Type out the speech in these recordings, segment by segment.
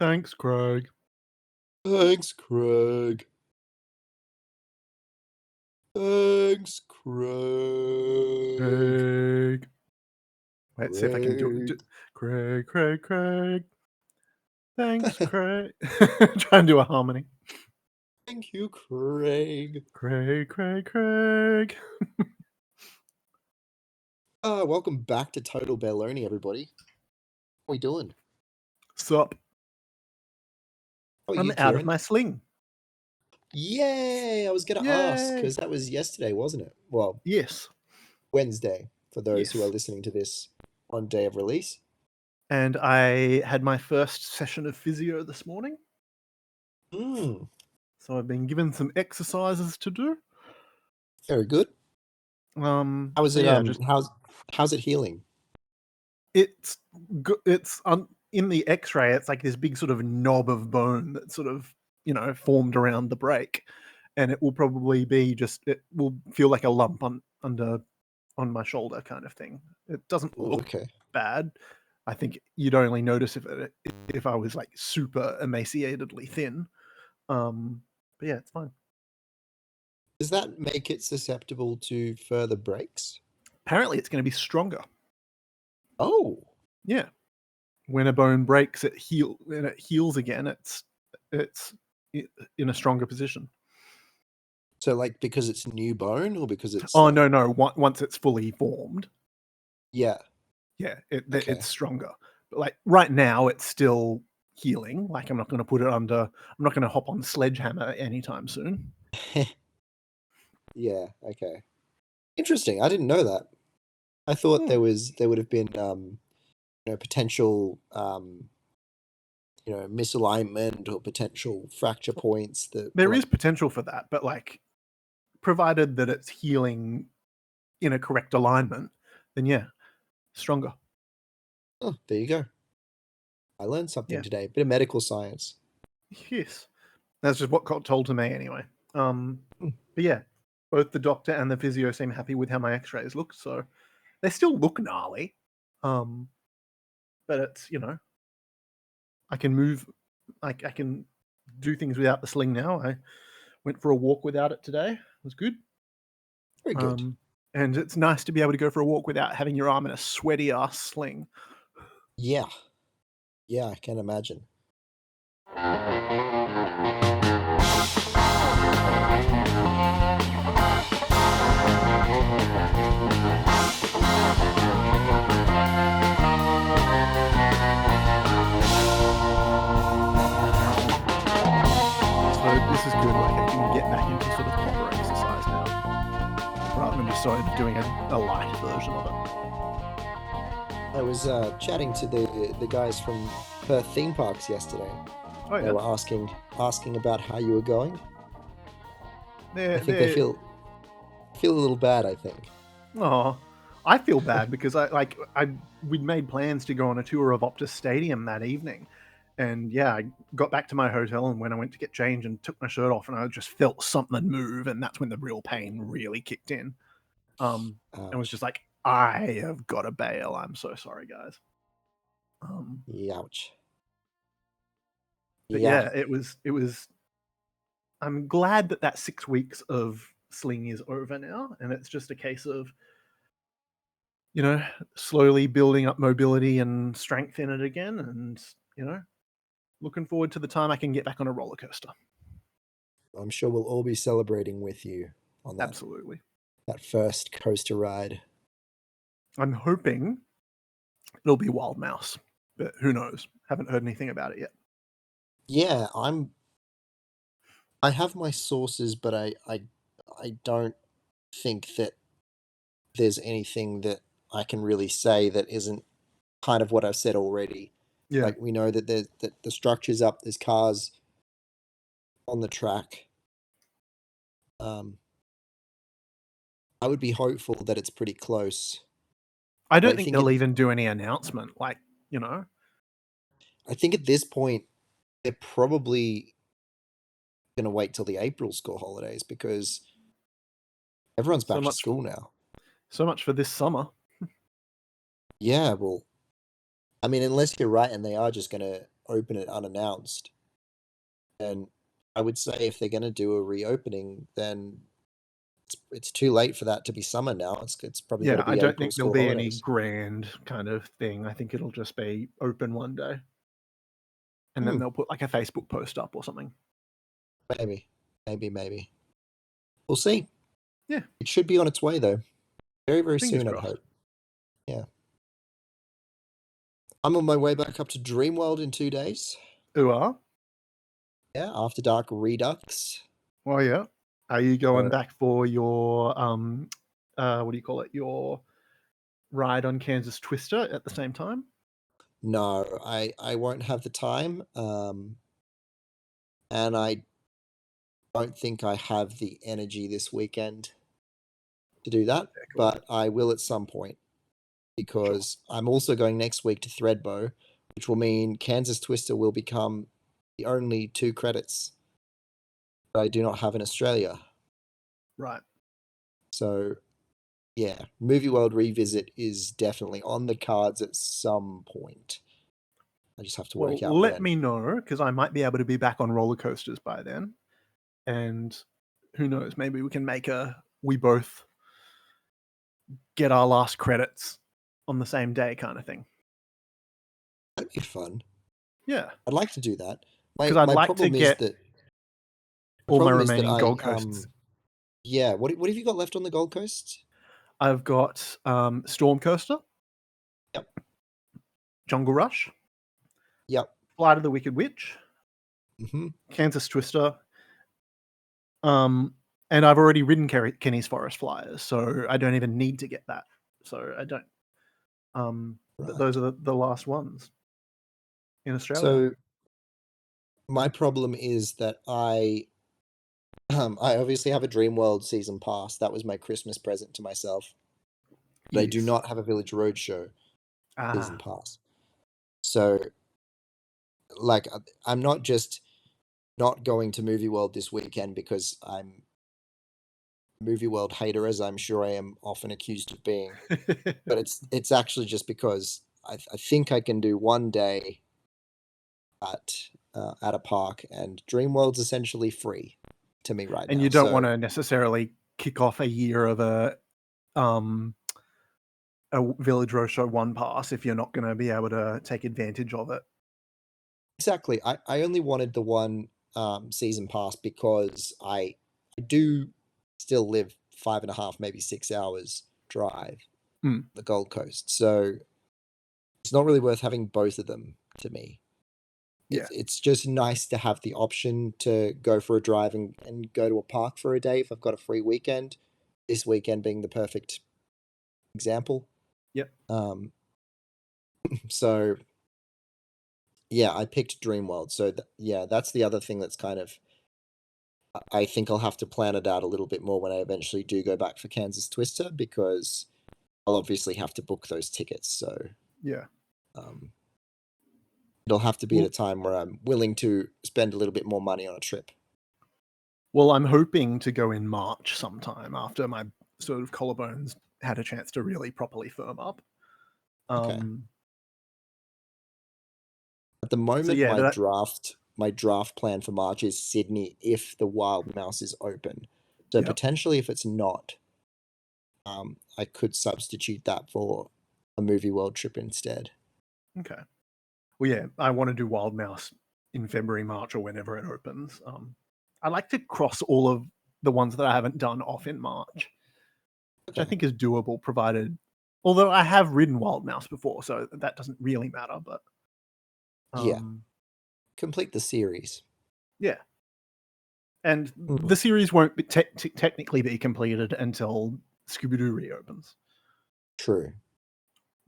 Thanks, Craig. Thanks, Craig. Thanks, Craig. Craig. Let's see if I can do it. Craig. Craig, Craig, Craig. Thanks, Craig. Try and do a harmony. Thank you, Craig. Craig, Craig, Craig. Welcome back to Total Baloney, everybody. What are we doing? Sup? How are I'm you, out of Kieran? my sling. Yay! I was going to ask, Yay! because that was yesterday, wasn't it? Well, Yes. Wednesday, for those who are Yes. listening to this on day of release. And I had my first session of physio this morning. Mm, So I've been given some exercises to do. very good. How is So it? yeah, just How's it healing? it's in the X-ray. It's like this big sort of knob of bone that sort of formed around the break, and it will probably be it will feel like a lump on my shoulder kind of thing. It doesn't Oh, look okay. bad. I think you'd only notice if I was like super emaciatedly thin. But yeah, it's fine. Does that make it susceptible to further breaks? Apparently, it's going to be stronger. Oh, Yeah, when a bone breaks, when it heals again. It's in a stronger position. so like because it's new bone or because it's Oh like... no! Once it's fully formed, Yeah. yeah, Okay. it's stronger. But like right now, it's still healing. Like I'm not going to put it under. I'm not going to hop on Sledgehammer anytime soon. Yeah, okay. Interesting. I didn't know that. I thought there would have been potential misalignment or potential fracture points that There like... is potential for that, but like provided that it's healing in a correct alignment, then yeah, stronger. Oh, there you go. I learned something Yeah. today. Bit of medical science. Yes. That's just what got told to me anyway. Hmm. But yeah, both the doctor and the physio seem happy with how my X-rays look, so they still look gnarly. But it's I can move, like I can do things without the sling now. I went for a walk without it today. It was good. Very good. And it's nice to be able to go for a walk without having your arm in a sweaty ass sling. Yeah. Yeah, I can imagine. So this is good. Like I can get back into sort of proper exercise now, rather than just sort of doing a light version of it. I was chatting to the guys from Perth theme parks yesterday. Oh They yeah, were asking about how you were going. I think they they're feel a little bad, I think. oh, I feel bad because we'd made plans to go on a tour of Optus Stadium that evening, and yeah, I got back to my hotel, and when I went to get changed and took my shirt off, and I just felt something move, and that's when the real pain really kicked in. And was just Ouch. like, I have got to bail. I'm so sorry, guys. Ouch. But Yeah. yeah, it was. I'm glad that 6 weeks of sling is over now, and it's just a case of slowly building up mobility and strength in it again, and looking forward to the time I can get back on a roller coaster. I'm sure we'll all be celebrating with you on Absolutely. that first coaster ride. I'm hoping it'll be Wild Mouse, but who knows? Haven't heard anything about it yet. Yeah, I have my sources, but I don't think that there's anything that I can really say that isn't kind of what I've said already. Yeah. Like we know that the structure's up, there's cars on the track. I would be hopeful that it's pretty close. I But don't think they'll even do any announcement, like, I think at this point they're probably going to wait till the April school holidays because everyone's back to school now. So much for this summer. Yeah, well, I mean, unless you're right and they are just going to open it unannounced, then I would say if they're going to do a reopening, then it's too late for that to be summer now. It's probably got to I be don't April think there'll school be any holidays. grand kind of thing. I think it'll just be open one day, and then Hmm. they'll put like a Facebook post up or something. Maybe. We'll see. Yeah. It should be on its way though. Very, very Fingers soon, I'd crossed. hope. Yeah. I'm on my way back up to Dreamworld in 2 days. Ooh, Yeah, After Dark Redux. well, yeah. Are you going Uh, back for your what do you call it? Your ride on Kansas Twister at the same time? no, I won't have the time. And I don't think I have the energy this weekend to do that, Yeah, cool. but I will at some point Sure. because I'm also going next week to Threadbow, which will mean Kansas Twister will become the only 2 credits that I do not have in Australia. Right. So, yeah, Movie World Revisit is definitely on the cards at some point. I just have to Well, work out let when. me know because I might be able to be back on roller coasters by then, and who knows? Maybe we can make we both get our last credits on the same day kind of thing. That'd be fun. Yeah, I'd like to do that. because My I'd my like to problem is get that my all my problem is that remaining I Gold Coasts. yeah. What have you got left on the Gold Coast? I've got Storm Coaster, Yep. Jungle Rush, Yep. Flight of the Wicked Witch, Mm-hmm. Kansas Twister, and I've already ridden Kenny's Forest Flyers, so I don't even need to get that. So I don't. Right. Those are the last ones in Australia. So my problem is that I obviously have a Dreamworld season pass. That was my Christmas present to myself. But I do Yes. not have a Village Roadshow season Ah. pass. So like I'm not just not going to Movie World this weekend because I'm a Movie World hater, as I'm sure I am often accused of being. But it's actually just because I think I can do one day at a park, and Dreamworld's essentially free to me right And now. you don't So want to necessarily kick off a year of um a Village Roadshow one pass if you're not going to be able to take advantage of it. exactly, I only wanted the one season pass because I do still live 5.5, maybe 6 hours drive Mm, the Gold Coast, so it's not really worth having both of them to me. yeah. It's just nice to have the option to go for a drive and go to a park for a day if I've got a free weekend. This weekend being the perfect example. Yep. Um, so yeah, I picked Dreamworld. So yeah, that's the other thing that's kind of I think I'll have to plan it out a little bit more when I eventually do go back for Kansas Twister because I'll obviously have to book those tickets. So Yeah. um, it'll have to be at a Well, time where I'm willing to spend a little bit more money on a trip. well, I'm hoping to go in March sometime after my sort of collarbones had a chance to really properly firm up. Okay. Um, At the so moment, yeah, my draft plan for March is Sydney if the Wild Mouse is open. So yep. potentially, if it's not, I could substitute that for a movie world trip instead. Okay. Well, yeah, I want to do Wild Mouse in February, March, or whenever it opens. I like to cross all of the ones that I haven't done off in March, which I Okay. think is doable, provided. Although I have ridden Wild Mouse before, so that doesn't really matter. But Yeah. um, Complete the series. yeah, and Hmm. the series won't be technically be completed until Scooby Doo reopens. True.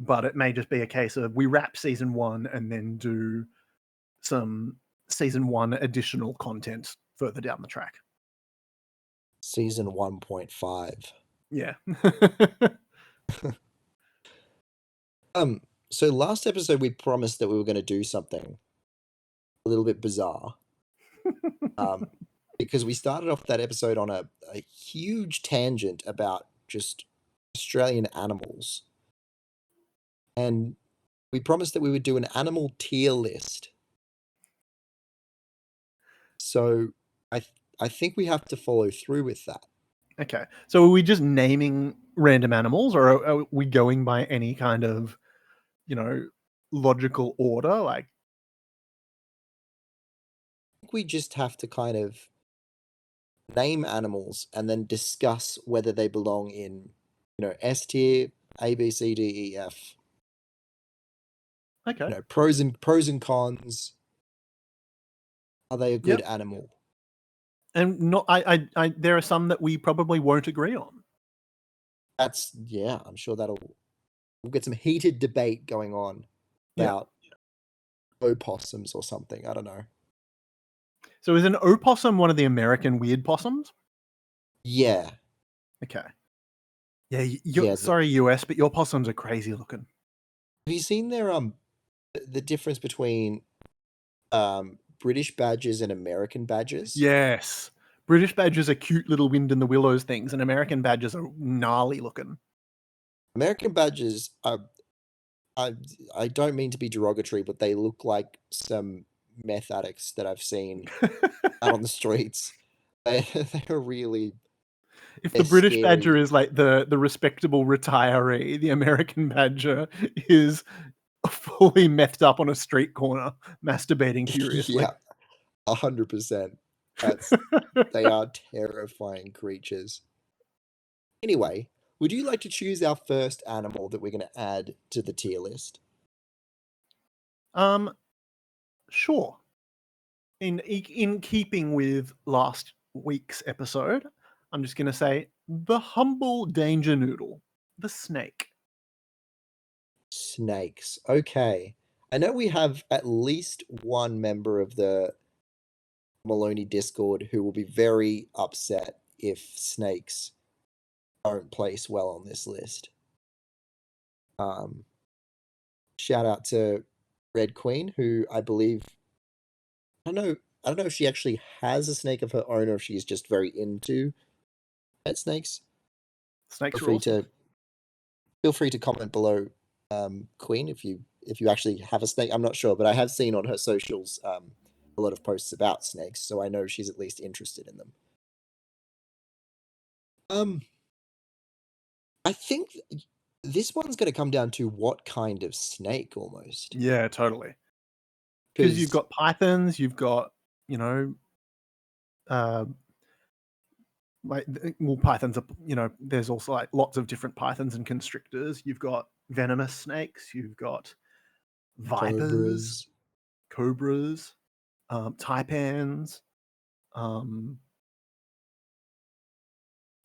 But it may just be a case of we wrap season one and then do some season one additional content further down the track. Season 1.5. Yeah. So last episode we promised that we were going to do something a little bit bizarre. Um, because we started off that episode on a huge tangent about just Australian animals. And we promised that we would do an animal tier list So I think we have to follow through with that. Okay. So are we just naming random animals, or are we going by any kind of, you know, logical order? Like, I think we just have to kind of name animals and then discuss whether they belong in, S tier, A, B, C, D, E, F. okay. Pros and cons. Are they a good Yep. animal? And not there are some that we probably won't agree on. I'm sure we'll get some heated debate going on Yeah. about opossums or something. I don't know. So is an opossum one of the American weird possums? Yeah, Okay. Yeah, yeah. sorry, US, but your possums are crazy looking. Have you seen the difference between British badgers and American badgers? Yes. British badgers are cute little wind in the willows things, and American badgers are gnarly looking. American badgers are I I don't mean to be derogatory, but they look like some meth addicts that I've seen out on the streets. They're really If the they're British badger scary. is like the respectable retiree, the American badger is fully methed up on a street corner, masturbating furiously. Yeah, 100%. That's They are terrifying creatures. Anyway, would you like to choose our first animal that we're going to add to the tier list? um, sure. In keeping with last week's episode, I'm just going to say the humble danger noodle, the snake. Snakes. Okay. I know we have at least one member of the Maloney Discord who will be very upset if snakes don't place well on this list. Um, Shout out to Red Queen, who I believe I don't know if she actually has a snake of her own or if she's just very into pet snakes. Feel Snakes are free awesome. to feel free to comment below, Queen, if you actually have a snake. I'm not sure, but I have seen on her socials a lot of posts about snakes, so I know she's at least interested in them. Um, I think this one's going to come down to what kind of snake almost, Yeah, totally. Because you've because got pythons, you've got, you know, uh, like well, pythons are, there's also like lots of different pythons and constrictors. You've got venomous snakes, you've got vipers, cobras, cobras, taipans. Um,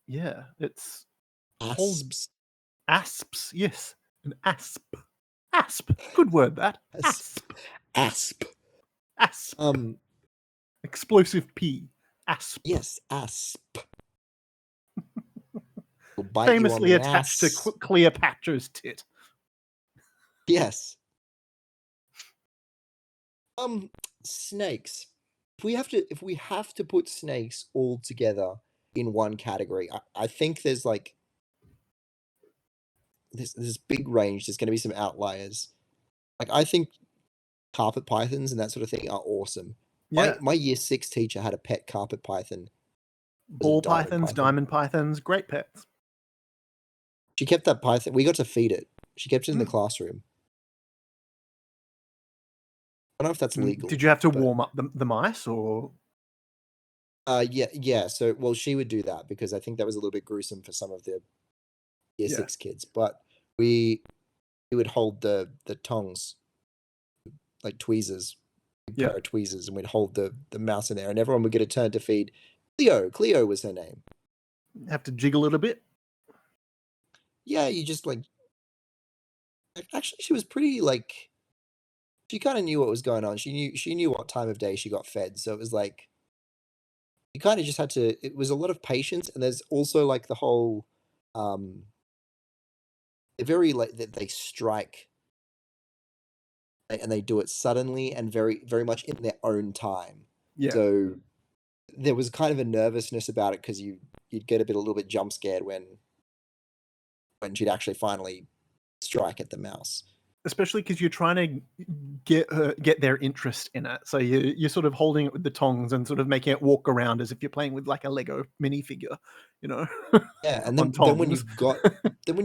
yeah, it's whole asps, asps. Yes, an asp. Asp. Good word. That asp, asp. asp. Asp. Explosive P. Asp. Yes, asp. Will bite you on Famously the attached to ass. Cleopatra's tit. Yes. Snakes. If we have to put snakes all together in one category, I think there's like this big range. There's going to be some outliers. Like I think carpet pythons and that sort of thing are awesome. My Yeah. my year 6 teacher had a pet carpet python. It was a Ball diamond pythons, python. diamond pythons, great pets. She kept that python. We got to feed it. She kept it in the Mm. classroom. I don't know if that's Did legal, you have to but warm up the mice or? yeah. So well, she would do that because I think that was a little bit gruesome for some of the year Yeah. 6 kids. But we would hold the tongs like tweezers, big Yeah. pair of tweezers, and we'd hold the mouse in there, and everyone would get a turn to feed Cleo. Cleo was her name. Have to jiggle it a bit. Yeah, you just like actually she was pretty like she kind of knew what was going on. She knew what time of day she got fed, so it was like you kind of just had to. It was a lot of patience, and there's also like the whole um, they're very like they strike and they do it suddenly and very very much in their own time. Yeah. So there was kind of a nervousness about it because you'd get a little bit jump scared when she'd actually finally strike at the mouse. especially because you're trying to get their interest in it. So you're sort of holding it with the tongs and sort of making it walk around as if you're playing with like a Lego minifigure, you know, Yeah, and on then when tongs.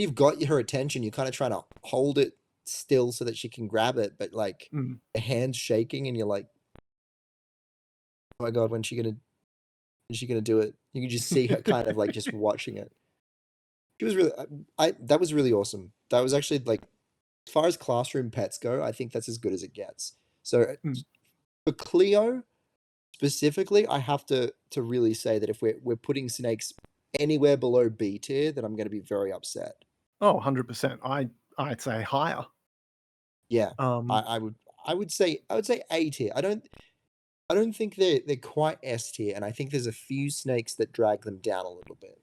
you've got her attention, you're kind of trying to hold it still so that she can grab it, but like Mm. the hand's shaking, and you're like, oh my god, when's she gonna do it? You can just see her kind of like just watching it. She was really, I that was really awesome. That was actually like, as far as classroom pets go, I think that's as good as it gets. So Mm. for Cleo specifically, I have to really say that if we're putting snakes anywhere below B tier, then I'm going to be very upset. Oh, 100%. I'd say higher. Yeah, I, Um, I would I would say A tier. I don't think they're quite S tier, and I think there's a few snakes that drag them down a little bit.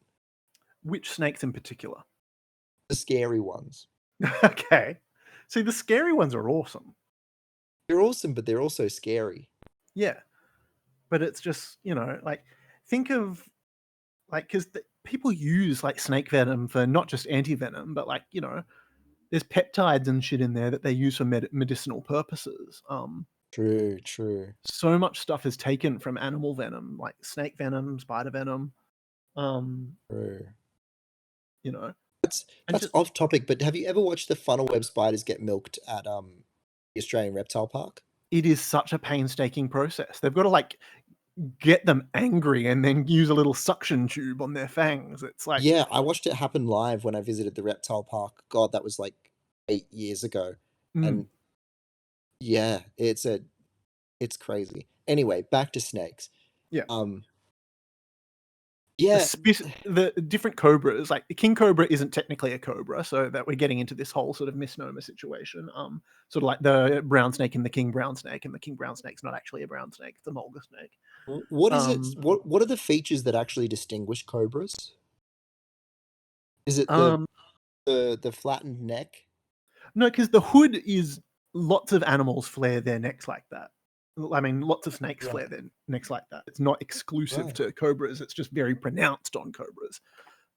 which snakes in particular? The scary ones. Okay. See, the scary ones are awesome. They're awesome, but they're also scary. Yeah, but it's just, like think of like because people use like snake venom for not just anti-venom, but like, there's peptides and shit in there that they use for medicinal purposes. True, true, So much stuff is taken from animal venom, like snake venom, spider venom, um, true. you know, That's and that's just off topic, but have you ever watched the funnel web spiders get milked at the Australian Reptile Park? it is such a painstaking process. They've got to like get them angry and then use a little suction tube on their fangs. It's like, Yeah, I watched it happen live when I visited the reptile park. God, that was like 8 years ago. mm, And yeah, it's crazy. Anyway, back to snakes. yeah. Um, The yeah, spit, the different cobras, like the king cobra isn't technically a cobra, so that we're getting into this whole sort of misnomer situation. Sort of like the brown snake and the king brown snake, and the king brown snake's not actually a brown snake; it's a mulga snake. what is it? Um, What are the features that actually distinguish cobras? Is it um, the flattened neck? no, because the hood is lots of animals flare their necks like that. I mean, lots of snakes flare Right, their necks like that. It's not exclusive right, to cobras; it's just very pronounced on cobras.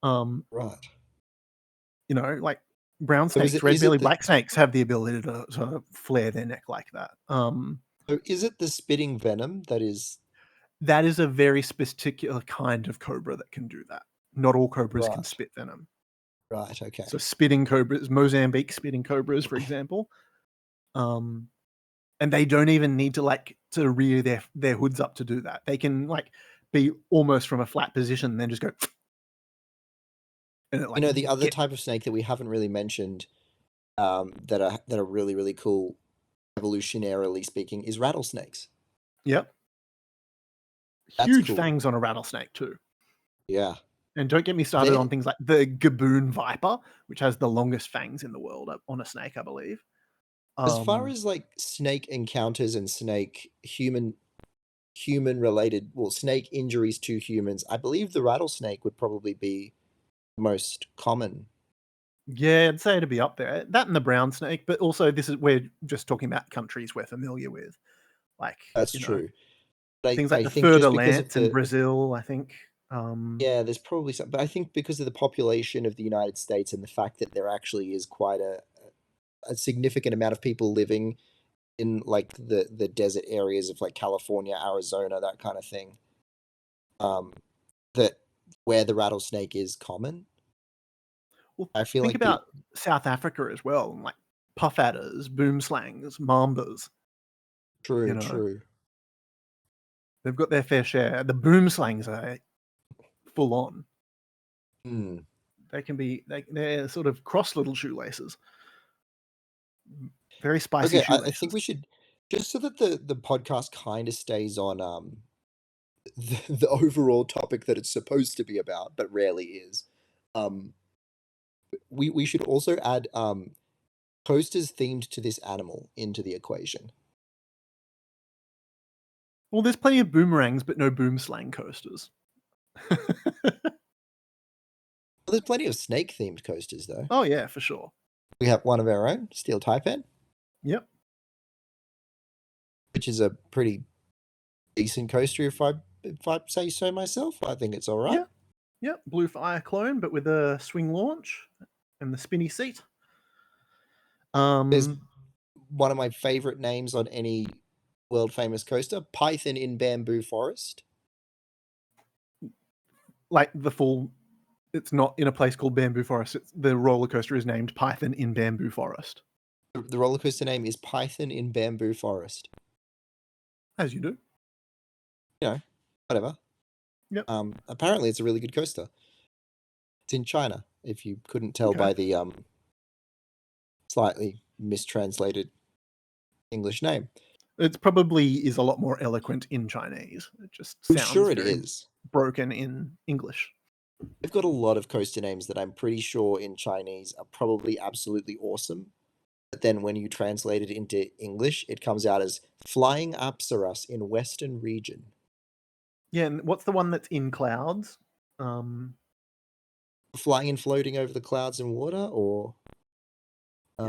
Um, right. like brown So snakes, red is it belly the black snakes have the ability to flare their neck like that. so is it the spitting venom that is That is a very particular kind of cobra that can do that. Not all cobras can right, spit venom. right, So okay. spitting cobras, Mozambique spitting cobras, for example, um, and they don't even need to like to rear their hoods up to do that. They can like be almost from a flat position, and then just go and it You like know, the other get type of snake that we haven't really mentioned, that are really, really cool evolutionarily speaking, is rattlesnakes. yep, That's huge cool. fangs on a rattlesnake too. Yeah. And don't get me started on They things like the gaboon viper, which has the longest fangs in the world on a snake, I believe. as far Um, as like snake encounters and snake human related, well, snake injuries to humans, I believe the rattlesnake would probably be the most common. Yeah, I'd say it'd be up there. That and the brown snake, but also we're just talking about countries we're familiar with, like, That's you know, true. But things like I the think fur just de because of lance in the Brazil, I think. Um, yeah, there's probably some, but I think because of the population of the United States and the fact that there actually is quite a significant amount of people living in like the desert areas of like California, Arizona, that kind of thing. Um, that where the rattlesnake is common. well, I feel think like the about South Africa as well, like puff adders, boom slangs, mambas, you true, know, true. they've got their fair share. The boom slangs are full on. Hmm. They can be, they're sort of cross little shoelaces, very spicy Okay, I think shoelaces. we should just so that the podcast kind of stays on the overall topic that it's supposed to be about, but rarely is. Um, we should also add posters themed to this animal into the equation. Well, there's plenty of boomerangs, but no boom slang coasters. Well, there's plenty of snake themed coasters though. Oh yeah, for sure. We have one of our own, Steel Taipan, Yep. which is a pretty decent coaster if I say so myself. I think it's all right. Yeah. Yep. Blue Fire clone, but with a swing launch and the spinny seat. There's Um. one of my favorite names on any world famous coaster, Python in Bamboo Forest. Like the full, it's not in a place called Bamboo Forest. The roller coaster is named Python in Bamboo Forest. The roller coaster name is Python in Bamboo Forest. As you do. You know, whatever. Yep. Apparently it's a really good coaster. It's in China, if you couldn't tell by the slightly mistranslated English name. It probably is a lot more eloquent in Chinese. It just I'm sounds sure it very is. broken in English. They've got a lot of coaster names that I'm pretty sure in Chinese are probably absolutely awesome. But then when you translate it into English, it comes out as Flying Apsaras in Western Region. Yeah, and what's the one that's in clouds? Flying and floating over the clouds and water, or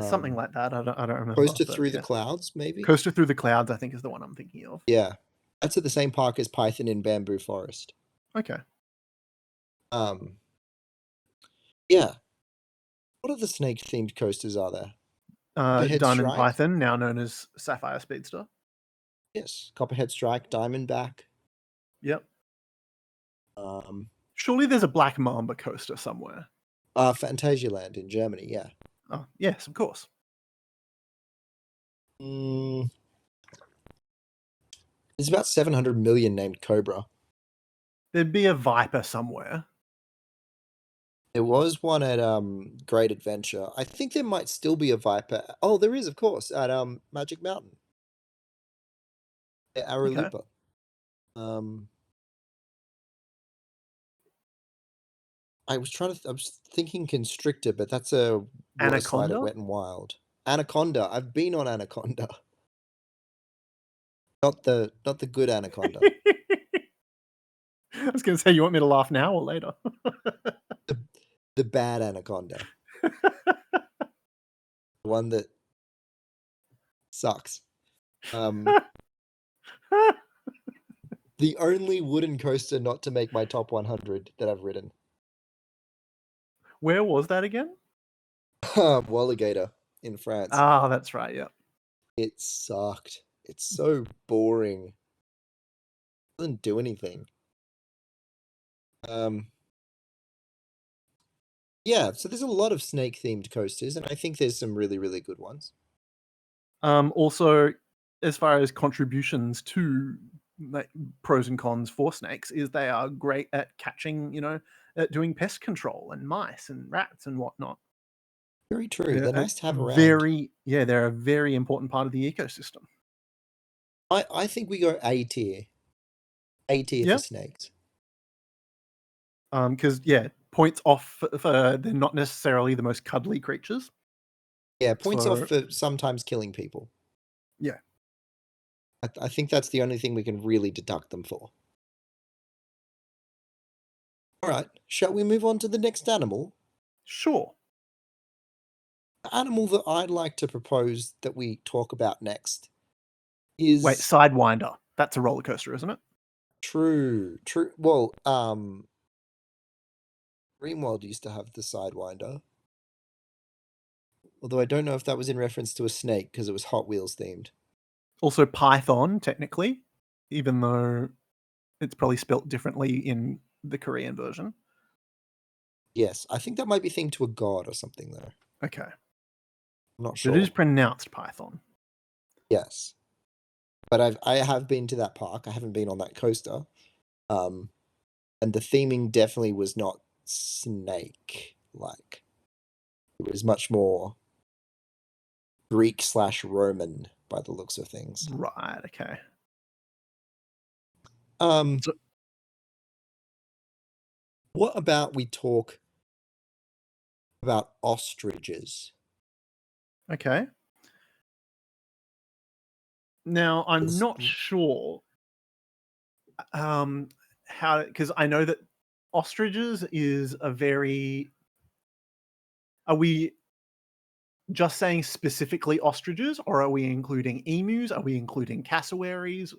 something like that. I don't remember. Coaster Through the Clouds, maybe? Coaster Through the Clouds, I think, is the one I'm thinking of. Yeah. That's at the same park as Python in Bamboo Forest. Okay. Yeah. What other snake-themed coasters are there? Diamond Strike? Python, now known as Sapphire Speedster. Yes. Copperhead Strike, Diamondback. Yep. Surely there's a Black Mamba coaster somewhere. Phantasialand in Germany, yeah. Oh, yes, of course. There's about 700 million named Cobra. There'd be a Viper somewhere. There was one at Great Adventure. I think there might still be a Viper. Oh, there is, of course, at Magic Mountain. At Arulupa. Okay. I was thinking Constrictor, but that's a water slide at Wet and Wild. Anaconda. I've been on Anaconda. Not the good Anaconda. I was going to say, you want me to laugh now or later? the bad Anaconda. The one that sucks. The only wooden coaster not to make my top 100 that I've ridden. Where was that again? Walligator in France. Ah, that's right, yeah. It sucked. It's so boring. It doesn't do anything. Yeah, so there's a lot of snake-themed coasters, and I think there's some really, really good ones. Also, as far as contributions to like pros and cons for snakes, is they are great at catching, at doing pest control and mice and rats and whatnot. Very true. They're nice to have around. They're a very important part of the ecosystem. I think we go A tier. A tier for snakes. Because points off for they're not necessarily the most cuddly creatures. Yeah, points off for sometimes killing people. Yeah. I think that's the only thing we can really deduct them for. All right, shall we move on to the next animal? Sure. The animal that I'd like to propose that we talk about next is... Wait, Sidewinder. That's a roller coaster, isn't it? True. Well, Dreamworld used to have the Sidewinder. Although I don't know if that was in reference to a snake, because it was Hot Wheels themed. Also Python, technically, even though it's probably spelt differently in the Korean version. Yes, I think that might be themed to a god or something, though. Okay. I'm not sure. It is pronounced Python. Yes. But I have been to that park. I haven't been on that coaster. And the theming definitely was not snake-like. It was much more Greek/Roman by the looks of things. Right, okay. What about we talk about ostriches? Okay. Now, I'm not sure how, because I know that ostriches is a very... Are we just saying specifically ostriches, or are we including emus? Are we including cassowaries?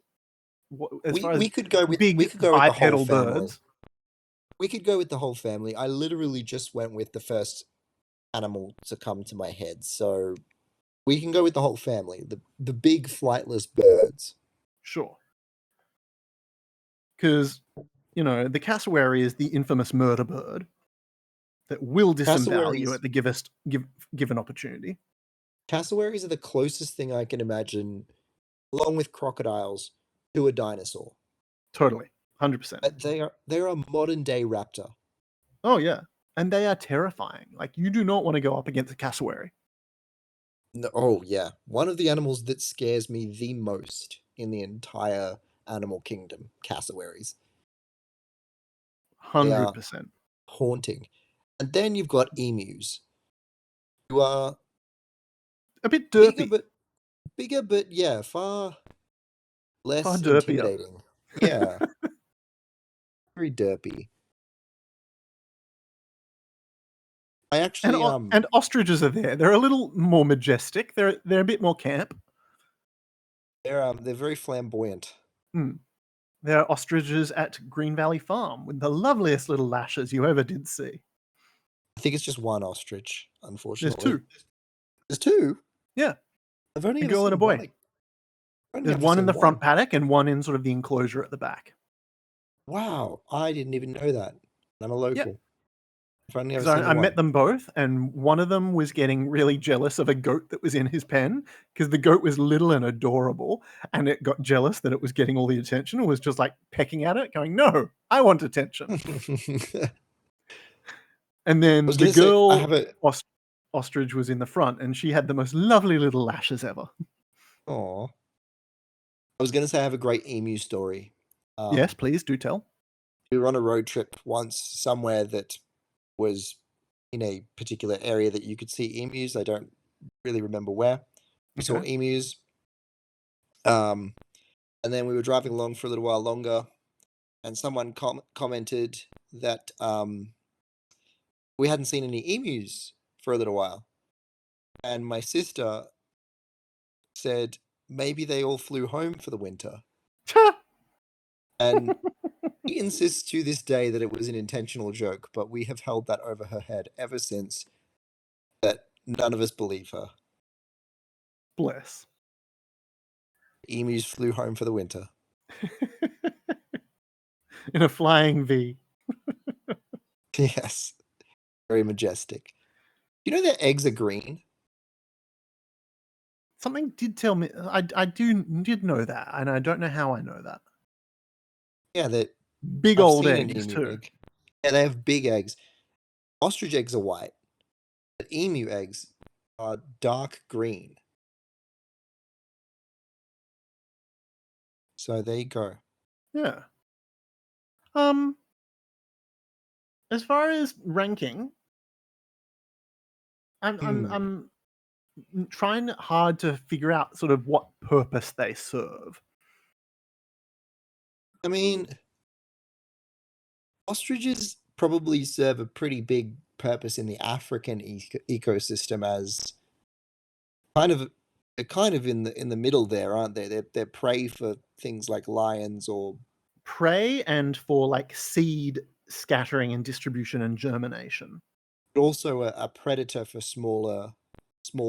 We could go with big bipedal birds. We could go with the whole family. I literally just went with the first animal to come to my head, so We can go with the whole family. The big flightless birds. Sure. Because, the cassowary is the infamous murder bird that will disembowel you Cassowaries at the given opportunity. cassowaries are the closest thing I can imagine, along with crocodiles, to a dinosaur. Totally. 100%. They're a modern day raptor. Oh, yeah. And they are terrifying. Like, you do not want to go up against a cassowary. No, oh yeah, one of the animals that scares me the most in the entire animal kingdom, cassowaries. They are 100%. haunting. And then you've got emus, who are A bit bigger, derpy. but bigger, but yeah, far Far less derpier. intimidating. Yeah, very derpy. I And actually and ostriches are there. They're a little more majestic. They're a bit more camp. they're very flamboyant. Mm. There are ostriches at Green Valley Farm with the loveliest little lashes you ever did see. I think it's just one ostrich, There's unfortunately. two. There's two. Yeah, I've only a ever girl and a seen one. boy. I've only There's ever one in seen the front one. paddock and one in sort of the enclosure at the back. Wow, I didn't even know that. I'm a Yeah, local. I've only ever because seen the I met one. them both, and one of them was getting really jealous of a goat that was in his pen because the goat was little and adorable, and it got jealous that it was getting all the attention and was just like pecking at it, going, "No, I want attention." I And then was the gonna say I girl have a. ostrich was in the front, and she had the most lovely little lashes ever. Oh, I was gonna say I have a great emu story. Yes, Um, please do tell. we were on a road trip once somewhere that was in a particular area that you could see emus. I don't really remember where. We saw Okay. emus. Um, and then we were driving along for a little while longer, and someone commented that we hadn't seen any emus for a little while. And my sister said maybe they all flew home for the winter. And she insists to this day that it was an intentional joke, but we have held that over her head ever since, that none of us believe her. Bless. Emus flew home for the winter. In a flying V. Yes, very majestic. You know their eggs are green? Something did tell me. I did know that, and I don't know how I know that. Yeah, that Big I've old seen an eggs emu too. egg. Yeah, they have big eggs. Ostrich eggs are white, but emu eggs are dark green. So there you go. Yeah. As far as ranking, I'm I'm Hmm. I'm trying hard to figure out sort of what purpose they serve. I mean, ostriches probably serve a pretty big purpose in the African ecosystem as kind of they're kind of in the middle there, aren't they? They're prey for things like lions or Prey and for like seed scattering and distribution and germination. also a predator for small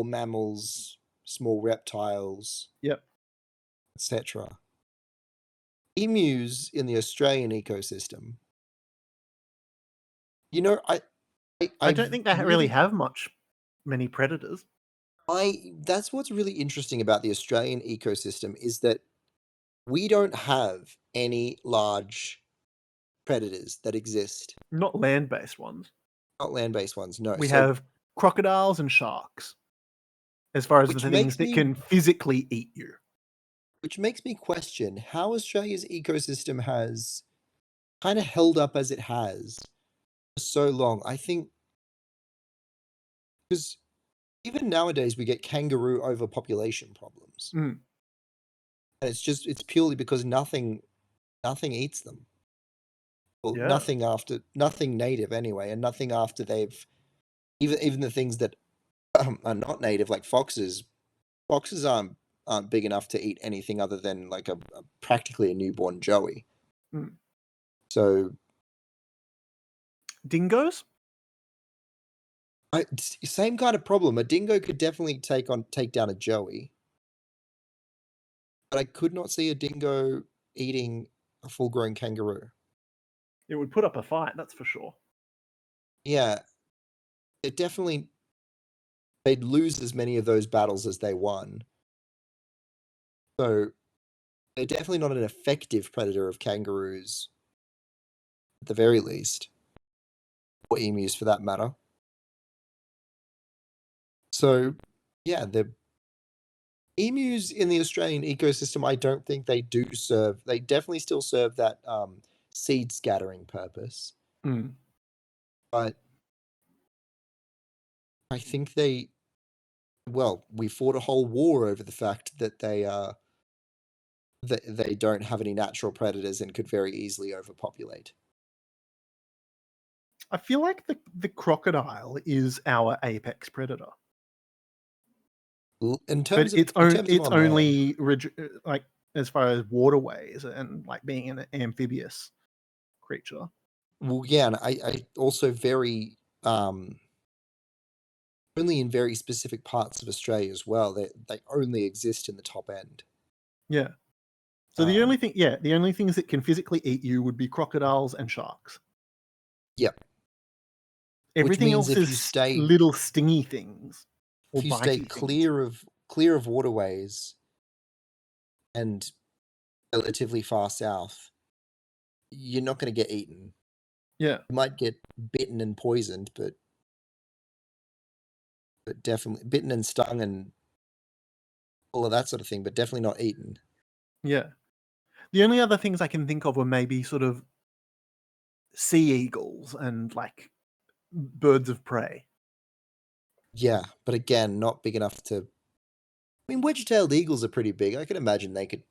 mammals, small reptiles, Yep. etc. Emus in the Australian ecosystem. You know, I I've don't think they really really have many predators. I that's what's really interesting about the Australian ecosystem is that we don't have any large predators that exist. Not land-based ones. Not land-based ones, no. We So have crocodiles and sharks, as far as the which things makes that me can physically eat you. which makes me question how Australia's ecosystem has kind of held up as it has for so long. I think because even nowadays we get kangaroo overpopulation problems. Mm, And it's purely because nothing eats them. Well, yeah. nothing native anyway, and nothing after they've even the things that are not native, like foxes. Foxes aren't big enough to eat anything other than like a practically a newborn joey. Mm. So Dingoes? Same kind of problem. A dingo could definitely take down a joey, but I could not see a dingo eating a full-grown kangaroo. It would put up a fight, that's for sure. Yeah, they'd lose as many of those battles as they won. So they're definitely not an effective predator of kangaroos, at the very least, or emus for that matter. So yeah, the emus in the Australian ecosystem, I don't think they do serve. They definitely still serve that seed scattering purpose, Mm. but I think we fought a whole war over the fact that they don't have any natural predators and could very easily overpopulate. I feel like the crocodile is our apex predator, In but terms of it's on land, only like as far as waterways and like being an amphibious creature. well, yeah, and I also only in very specific parts of Australia as well. They only exist in the top end. Yeah. So Um, the only things that can physically eat you would be crocodiles and sharks. yep. Which Everything means else if you is stay little stingy things or if you stay bitey things. clear of waterways and relatively far south, you're not going to get eaten. Yeah. You might get bitten and poisoned, but definitely bitten and stung and all of that sort of thing, but definitely not eaten. Yeah. The only other things I can think of were maybe sort of sea eagles and like birds of prey. Yeah, but again, not big enough to. I mean, wedge-tailed eagles are pretty big. I can imagine they could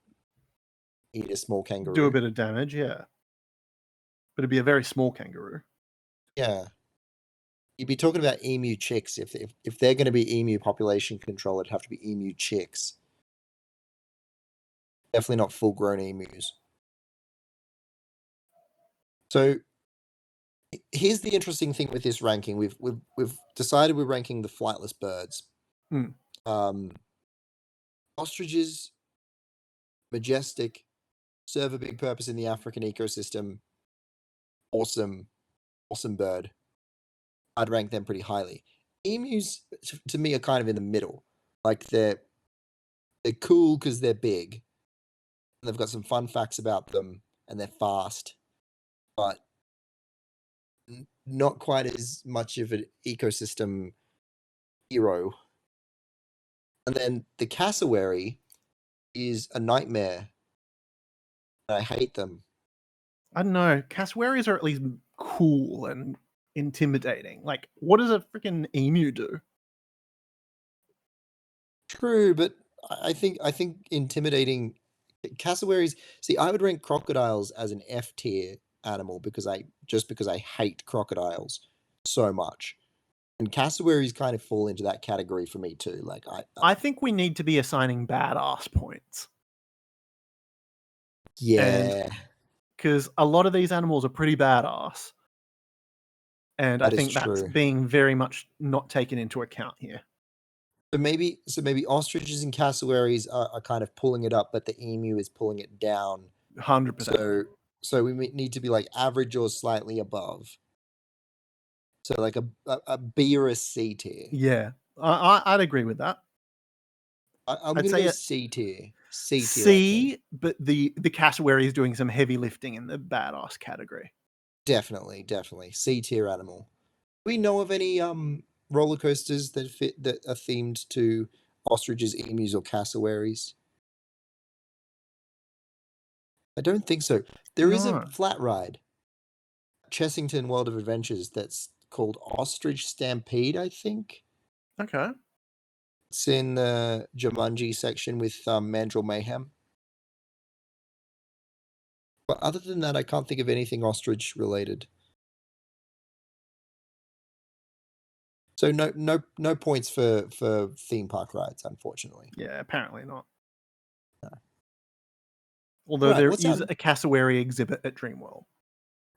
eat a small Do a kangaroo. bit of damage, yeah. But it'd be a very small kangaroo. Yeah, you'd be talking about emu chicks if they're going to be emu population control. It'd have to be emu chicks. Definitely not full-grown emus. So here's the interesting thing with this ranking. We've decided we're ranking the flightless birds. Mm. Um, ostriches, majestic, serve a big purpose in the African ecosystem. Awesome, awesome bird. I'd rank them pretty highly. Emus, to me, are kind of in the middle. Like they're cool because they're big. And they've got some fun facts about them, and they're fast, but not quite as much of an ecosystem hero. And then the cassowary is a nightmare. I hate them. I don't know. Cassowaries are at least cool and intimidating. Like, what does a freaking emu do? True, but I think intimidating cassowaries. See, I would rank crocodiles as an F tier animal because I hate crocodiles so much, and cassowaries kind of fall into that category for me too. Like I think we need to be assigning badass points. And yeah, because a lot of these animals are pretty badass. And I that is think that's true. being very much not taken into account here. So maybe ostriches and cassowaries are kind of pulling it up, but the emu is pulling it down. 100%. So we need to be like average or slightly above. So like a B or a C tier. Yeah. I'd agree with that. I'm I'd gonna say go a C tier. C tier, I think. C, but the cassowary is doing some heavy lifting in the badass category. Definitely, definitely. C tier animal. Do we know of any roller coasters that are themed to ostriches, emus, or cassowaries? I don't think so. There is a No. flat ride, Chessington World of Adventures, that's called Ostrich Stampede, I think. Okay. It's in the Jumanji section with Mandrill Mayhem. But other than that, I can't think of anything ostrich related. So no points for theme park rides, unfortunately. Yeah, apparently not. No. Although Right, there what's our is a cassowary exhibit at Dreamworld.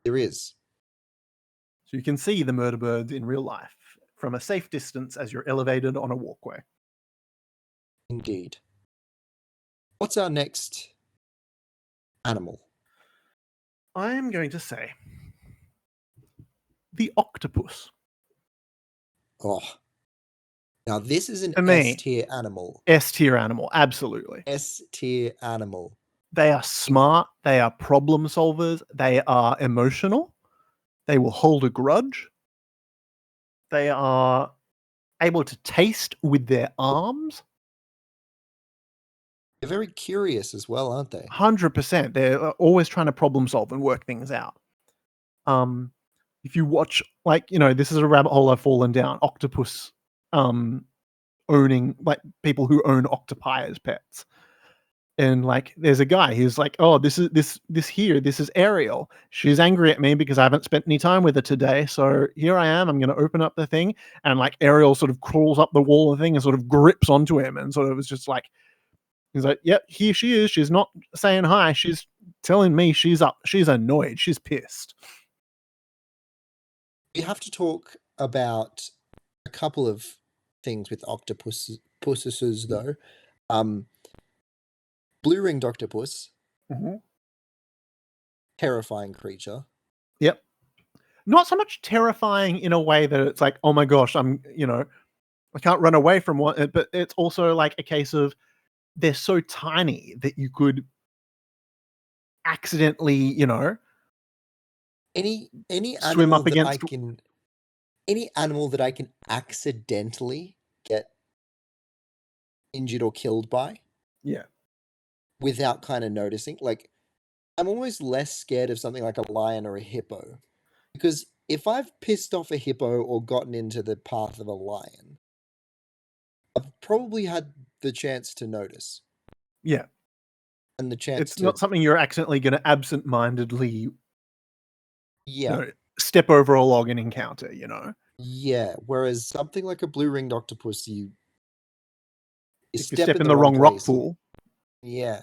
there is. So you can see the murder birds in real life from a safe distance as you're elevated on a walkway. Indeed. What's our next animal? I am going to say the octopus. Oh, now this is an For me, S-tier animal. S-tier animal, absolutely. S-tier animal. They are smart, they are problem solvers, they are emotional, they will hold a grudge, they are able to taste with their arms. They're very curious as well, aren't they? 100%. They're always trying to problem solve and work things out. If you watch, like, this is a rabbit hole I've fallen down. Octopus, owning, like, people who own octopi as pets, and like, there's a guy who's like, "Oh, this is Ariel. She's angry at me because I haven't spent any time with her today. So here I am. I'm going to open up the thing." And like, Ariel sort of crawls up the wall of the thing and sort of grips onto him, and sort of is just like, he's like, "Yep, here she is. She's not saying hi. She's telling me she's up. She's annoyed. She's pissed." We have to talk about a couple of things with octopuses, though. Blue-ringed octopus, terrifying creature. Yep. Not so much terrifying in a way that it's like, "Oh my gosh, I can't run away from one," but it's also like a case of they're so tiny that you could accidentally, Any swim animal up that I against. can any animal that I can accidentally get injured or killed by Yeah. without kind of noticing. Like, I'm almost less scared of something like a lion or a hippo. Because if I've pissed off a hippo or gotten into the path of a lion, I've probably had the chance to notice. Yeah. And the chance It's to, not something you're accidentally going to absent-mindedly, yeah. step over a log and encounter, Yeah. Whereas something like a blue-ringed octopus, you If you step step in in the the wrong wrong rock place. pool. Yeah.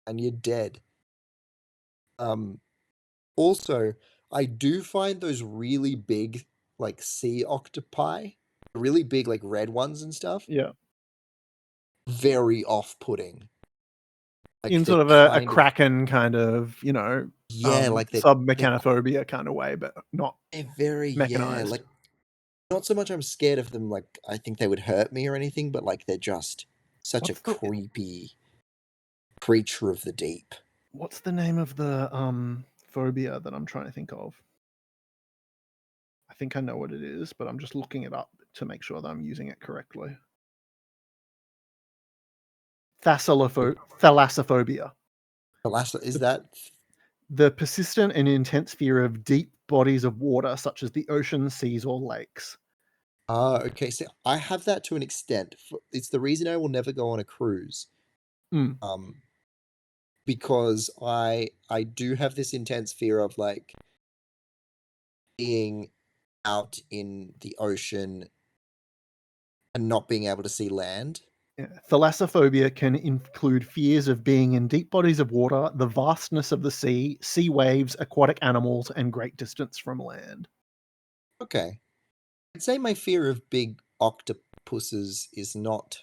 And you're dead. Also, I do find those really big, like, sea octopi, really big, like, red ones and stuff, Yeah. very off-putting. Like, In they're sort of a kind of, kraken kind of, yeah, like they're sub-mechanophobia kind of way, but not very, yeah, mechanized. like, not so much I'm scared of them, like, I think they would hurt me or anything, but, like, they're just such a What's the creepy creature of the deep. what's the name of the phobia that I'm trying to think of? I think I know what it is, but I'm just looking it up to make sure that I'm using it correctly. Thalassophobia. The last, is The, that, the persistent and intense fear of deep bodies of water, such as the ocean, seas, or lakes. okay, so I have that to an extent. It's the reason I will never go on a cruise. Mm. Because I do have this intense fear of, like, being out in the ocean and not being able to see land. Yeah. Thalassophobia can include fears of being in deep bodies of water, the vastness of the sea, sea waves, aquatic animals, and great distance from land. Okay. I'd say my fear of big octopuses is not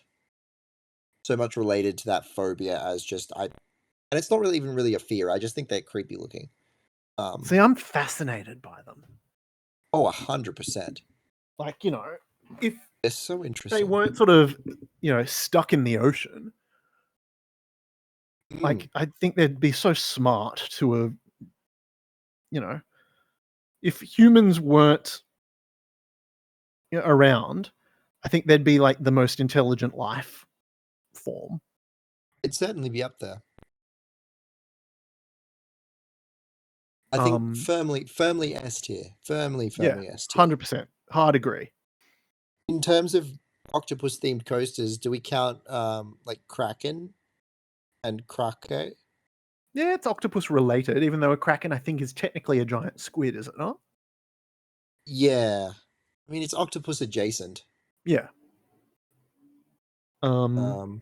so much related to that phobia as just and it's not really even really a fear. I just think they're creepy looking. See, I'm fascinated by them. Oh, 100%. Like, if They're so they interesting. weren't sort of, stuck in the ocean, like, I think they'd be so smart to have, if humans weren't around, I think they'd be like the most intelligent life form. It'd certainly be up there. I think firmly S tier. Firmly Yeah, S tier. 100%. Hard agree. In terms of octopus themed coasters, do we count like Kraken and Krake? Yeah, it's octopus related, even though a kraken, I think, is technically a giant squid, is it not? Yeah. I mean, it's octopus adjacent. Yeah. Um,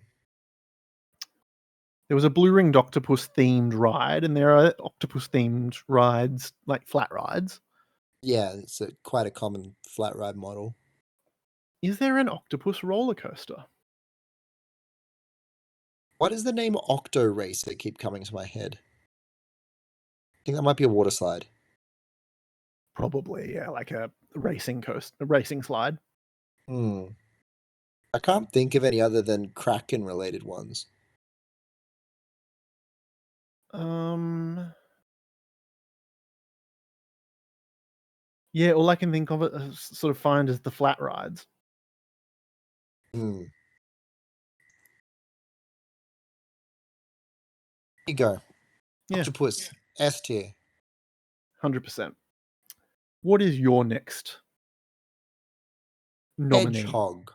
There was a blue-ringed octopus themed ride, and there are octopus themed rides, like flat rides. yeah, it's quite a common flat ride model. Is there an octopus roller coaster? Why does the name Octo Racer keep coming to my head? I think that might be a water slide. Probably, yeah, like a racing slide. Hmm. I can't think of any other than Kraken related ones. Yeah, all I can think of it sort of find is the flat rides. Hmm. Here you go. Yeah, Octopus S tier. 100%. What is your next nominee? Hedgehog.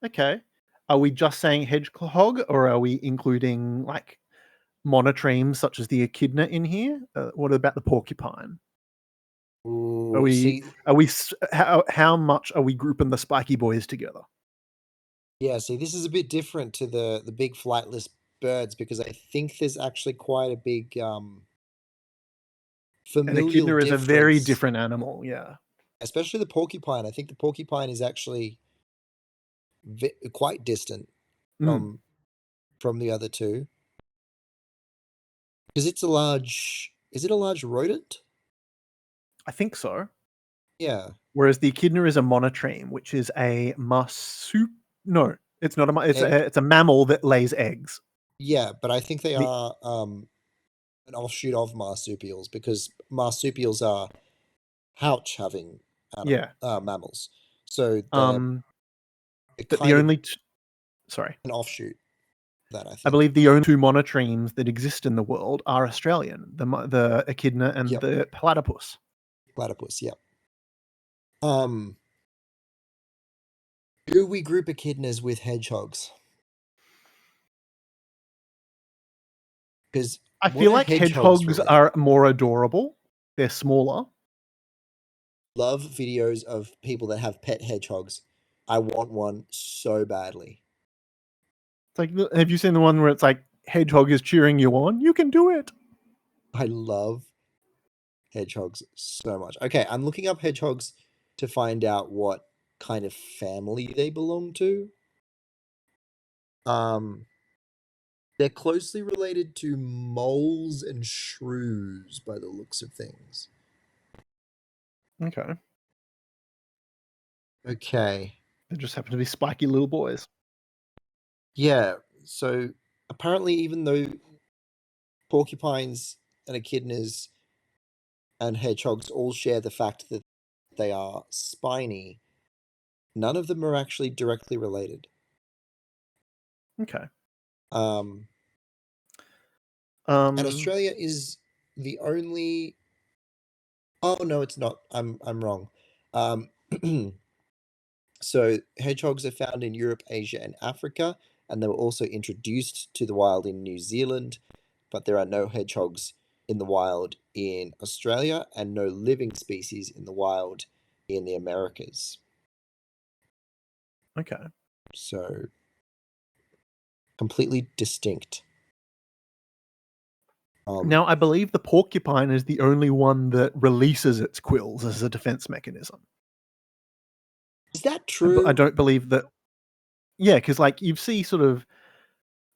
Okay. Are we just saying hedgehog, or are we including like monotremes such as the echidna in here? What about the porcupine? Are Ooh, we see, are we how much are we grouping the spiky boys together? yeah, see, this is a bit different to the big flightless birds because I think there's actually quite a big An familial echidna is a very difference, different animal. Yeah. especially the porcupine. I think the porcupine is actually quite distant Mm, from from the other two because it's a large. Is it a large rodent? I think so. Yeah, Whereas the echidna is a monotreme, which is a marsup. No, it's not a. egg. It's a mammal that lays eggs. Yeah, but I think they The, are an offshoot of marsupials because marsupials are pouch having yeah. mammals. So Um. they're But the kind of only sorry, an offshoot of that, I I think. believe the only two monotremes that exist in the world are Australian: the echidna and Yep, the platypus. platypus. Yep. Um, do we group echidnas with hedgehogs? Because I what feel are like hedgehogs hedgehogs related? are more adorable. They're smaller. Love videos of people that have pet hedgehogs. I want one so badly. It's like, have you seen the one where it's like hedgehog is cheering you on? You can do it. I love hedgehogs so much. Okay, I'm looking up hedgehogs to find out what kind of family they belong to. Um, they're closely related to moles and shrews by the looks of things. Okay. Okay. They just happen to be spiky little boys. Yeah, so apparently even though porcupines and echidnas and hedgehogs all share the fact that they are spiny, none of them are actually directly related. Okay. Um, and Um. Australia is the only. Oh no, it's not. I'm wrong. Um, so hedgehogs are found in Europe, Asia, and Africa, and they were also introduced to the wild in New Zealand, but there are no hedgehogs in the wild in Australia and no living species in the wild in the Americas. Okay. So completely distinct. Um, Now, I believe the porcupine is the only one that releases its quills as a defense mechanism. is that I true? don't believe that. Yeah, because like you see sort of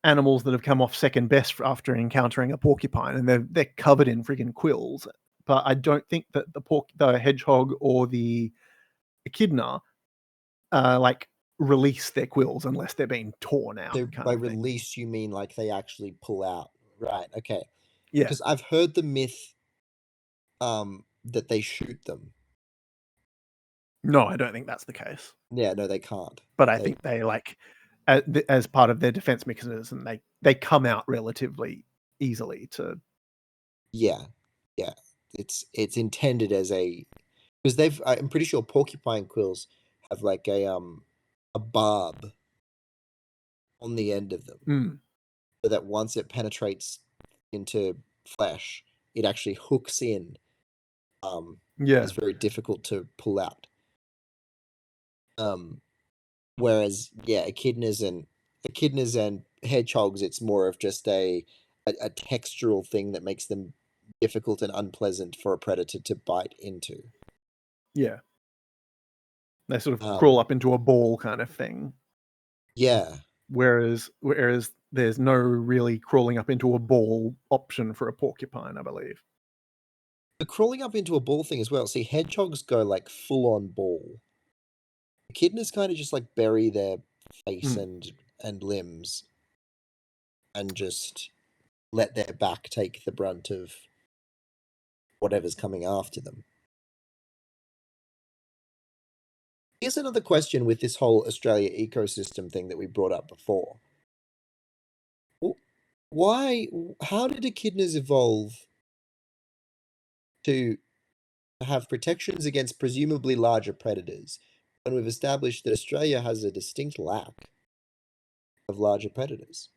animals that have come off second best after encountering a porcupine, and they're covered in freaking quills. But I don't think that the hedgehog or the echidna like release their quills unless they're being torn out, So kind by of thing. release, you mean like they actually pull out, right? Okay, Yeah. because I've heard the myth that they shoot them. No, I don't think that's the case. Yeah, no, they can't. But I They think they like as part of their defense mechanism, they come out relatively easily to. yeah, yeah. It's intended as a because they've. I'm pretty sure porcupine quills have like a barb on the end of them, Mm, so that once it penetrates into flesh, it actually hooks in. yeah. It's very difficult to pull out. Um, Whereas, yeah, echidnas and hedgehogs, it's more of just a textural thing that makes them difficult and unpleasant for a predator to bite into. Yeah. They sort of crawl Um, up into a ball kind of thing. yeah. Whereas there's no really crawling up into a ball option for a porcupine, I believe. The crawling up into a ball thing as well. See, hedgehogs go like full on ball. Echidnas kind of just like bury their face Mm. and limbs and just let their back take the brunt of whatever's coming after them. Here's another question with this whole Australia ecosystem thing that we brought up before. How did echidnas evolve to have protections against presumably larger predators when we've established that Australia has a distinct lack of larger predators?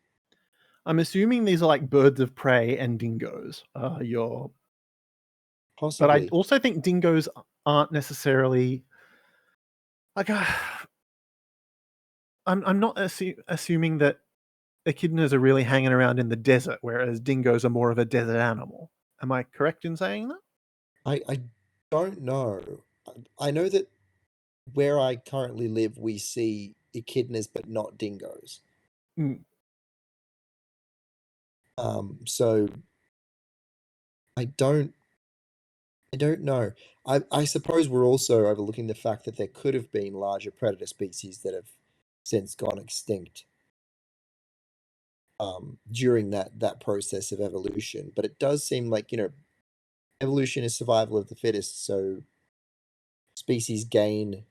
I'm assuming these are like birds of prey and dingoes. But I Possibly. also think dingoes aren't necessarily like. I'm not assuming that echidnas are really hanging around in the desert, whereas dingoes are more of a desert animal. Am I correct in saying that? I don't know. I know that where I currently live, we see echidnas, but not dingoes. Mm. So I don't know. I suppose we're also overlooking the fact that there could have been larger predator species that have since gone extinct during that process of evolution. But it does seem like, evolution is survival of the fittest, so species gain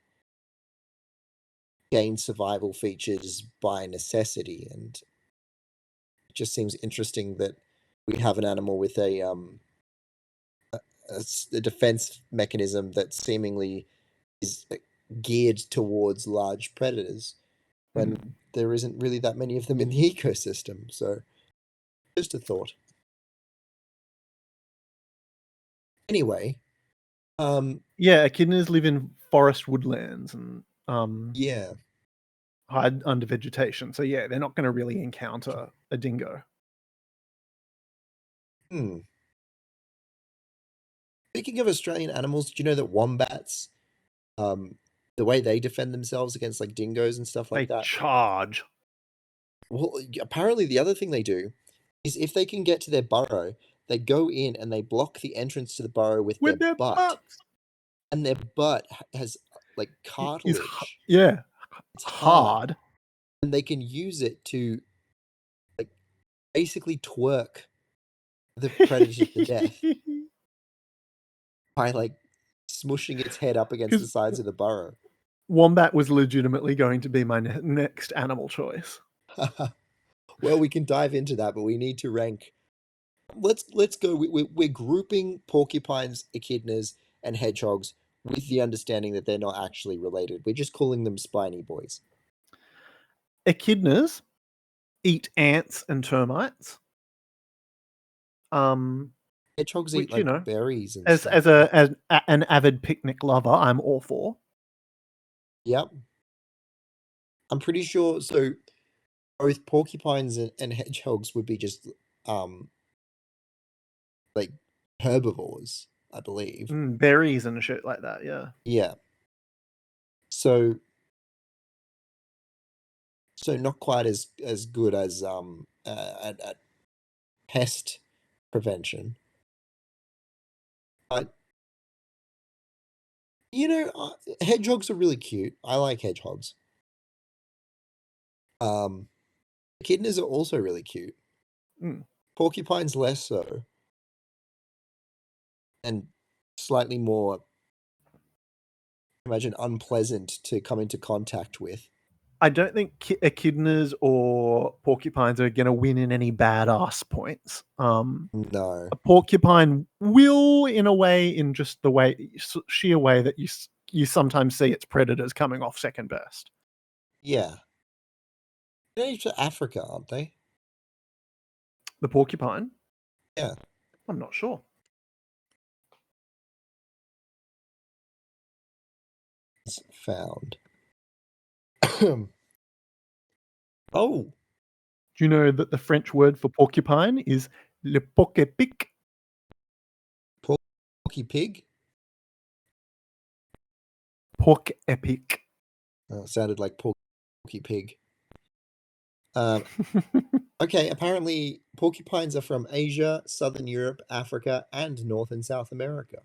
survival features by necessity, and it just seems interesting that we have an animal with a defense mechanism that seemingly is geared towards large predators when Mm. there isn't really that many of them in the ecosystem. So just a thought. Anyway, Yeah, echidnas live in forest woodlands and yeah. hide under vegetation. So yeah, they're not going to really encounter a dingo. Hmm. Speaking of Australian animals, do you know that wombats, um, the way they defend themselves against like dingoes and stuff like They that? charge Well, apparently the other thing they do is if they can get to their burrow, they go in and they block the entrance to the burrow with their with their butt, butts. and their butt has like cartilage. Yeah, It's hard, hard. and they can use it to like basically twerk the predator to death by like smushing its head up against the Because sides of the burrow. wombat was legitimately going to be my next animal choice. Well, we can dive into that, but we need to rank. Let's go. We're grouping porcupines, echidnas, and hedgehogs with the understanding that they're not actually related. We're just calling them spiny boys. Echidnas eat ants and termites. Um, Hedgehogs eat which like berries and as stuff. as a as an avid picnic lover, I'm all for. Yep, I'm pretty sure. So both porcupines and hedgehogs would be just um like herbivores, I believe. Berries and shit like that. Yeah. Yeah. So not quite as good as at pest prevention. But hedgehogs are really cute. I like hedgehogs. Um, echidnas are also really cute. Mm. Porcupines less so, and slightly more, imagine, unpleasant to come into contact with. I don't think echidnas or porcupines are going to win in any badass points. No. A porcupine will, in a way, in just the way sheer way that you sometimes see its predators coming off second best. Yeah. They're native to Africa, aren't they? The porcupine, Yeah. I'm not sure. It's found. Oh, Do you know that the French word for porcupine is le porc-épic? porky pig. Pork epic. Sounded like Porky Pig. Okay, apparently porcupines are from Asia, Southern Europe, Africa, and North and South America.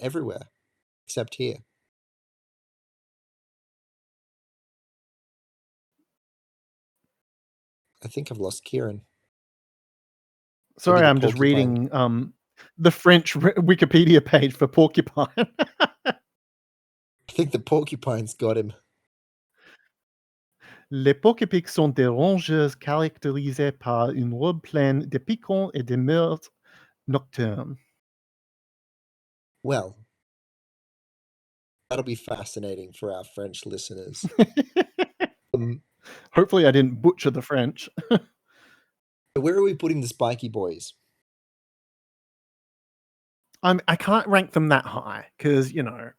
Everywhere, except here. I think I've lost Kieran. Sorry, the I'm just porcupine- reading the French Wikipedia page for porcupine. I think the porcupines got him. Les porc-épics sont des rongeurs caractérisés par une robe pleine de piquants et de meurtres nocturnes. Well, that'll be fascinating for our French listeners. Hopefully I didn't butcher the French. Where are we putting the spiky boys? I can't rank them that high because, you know,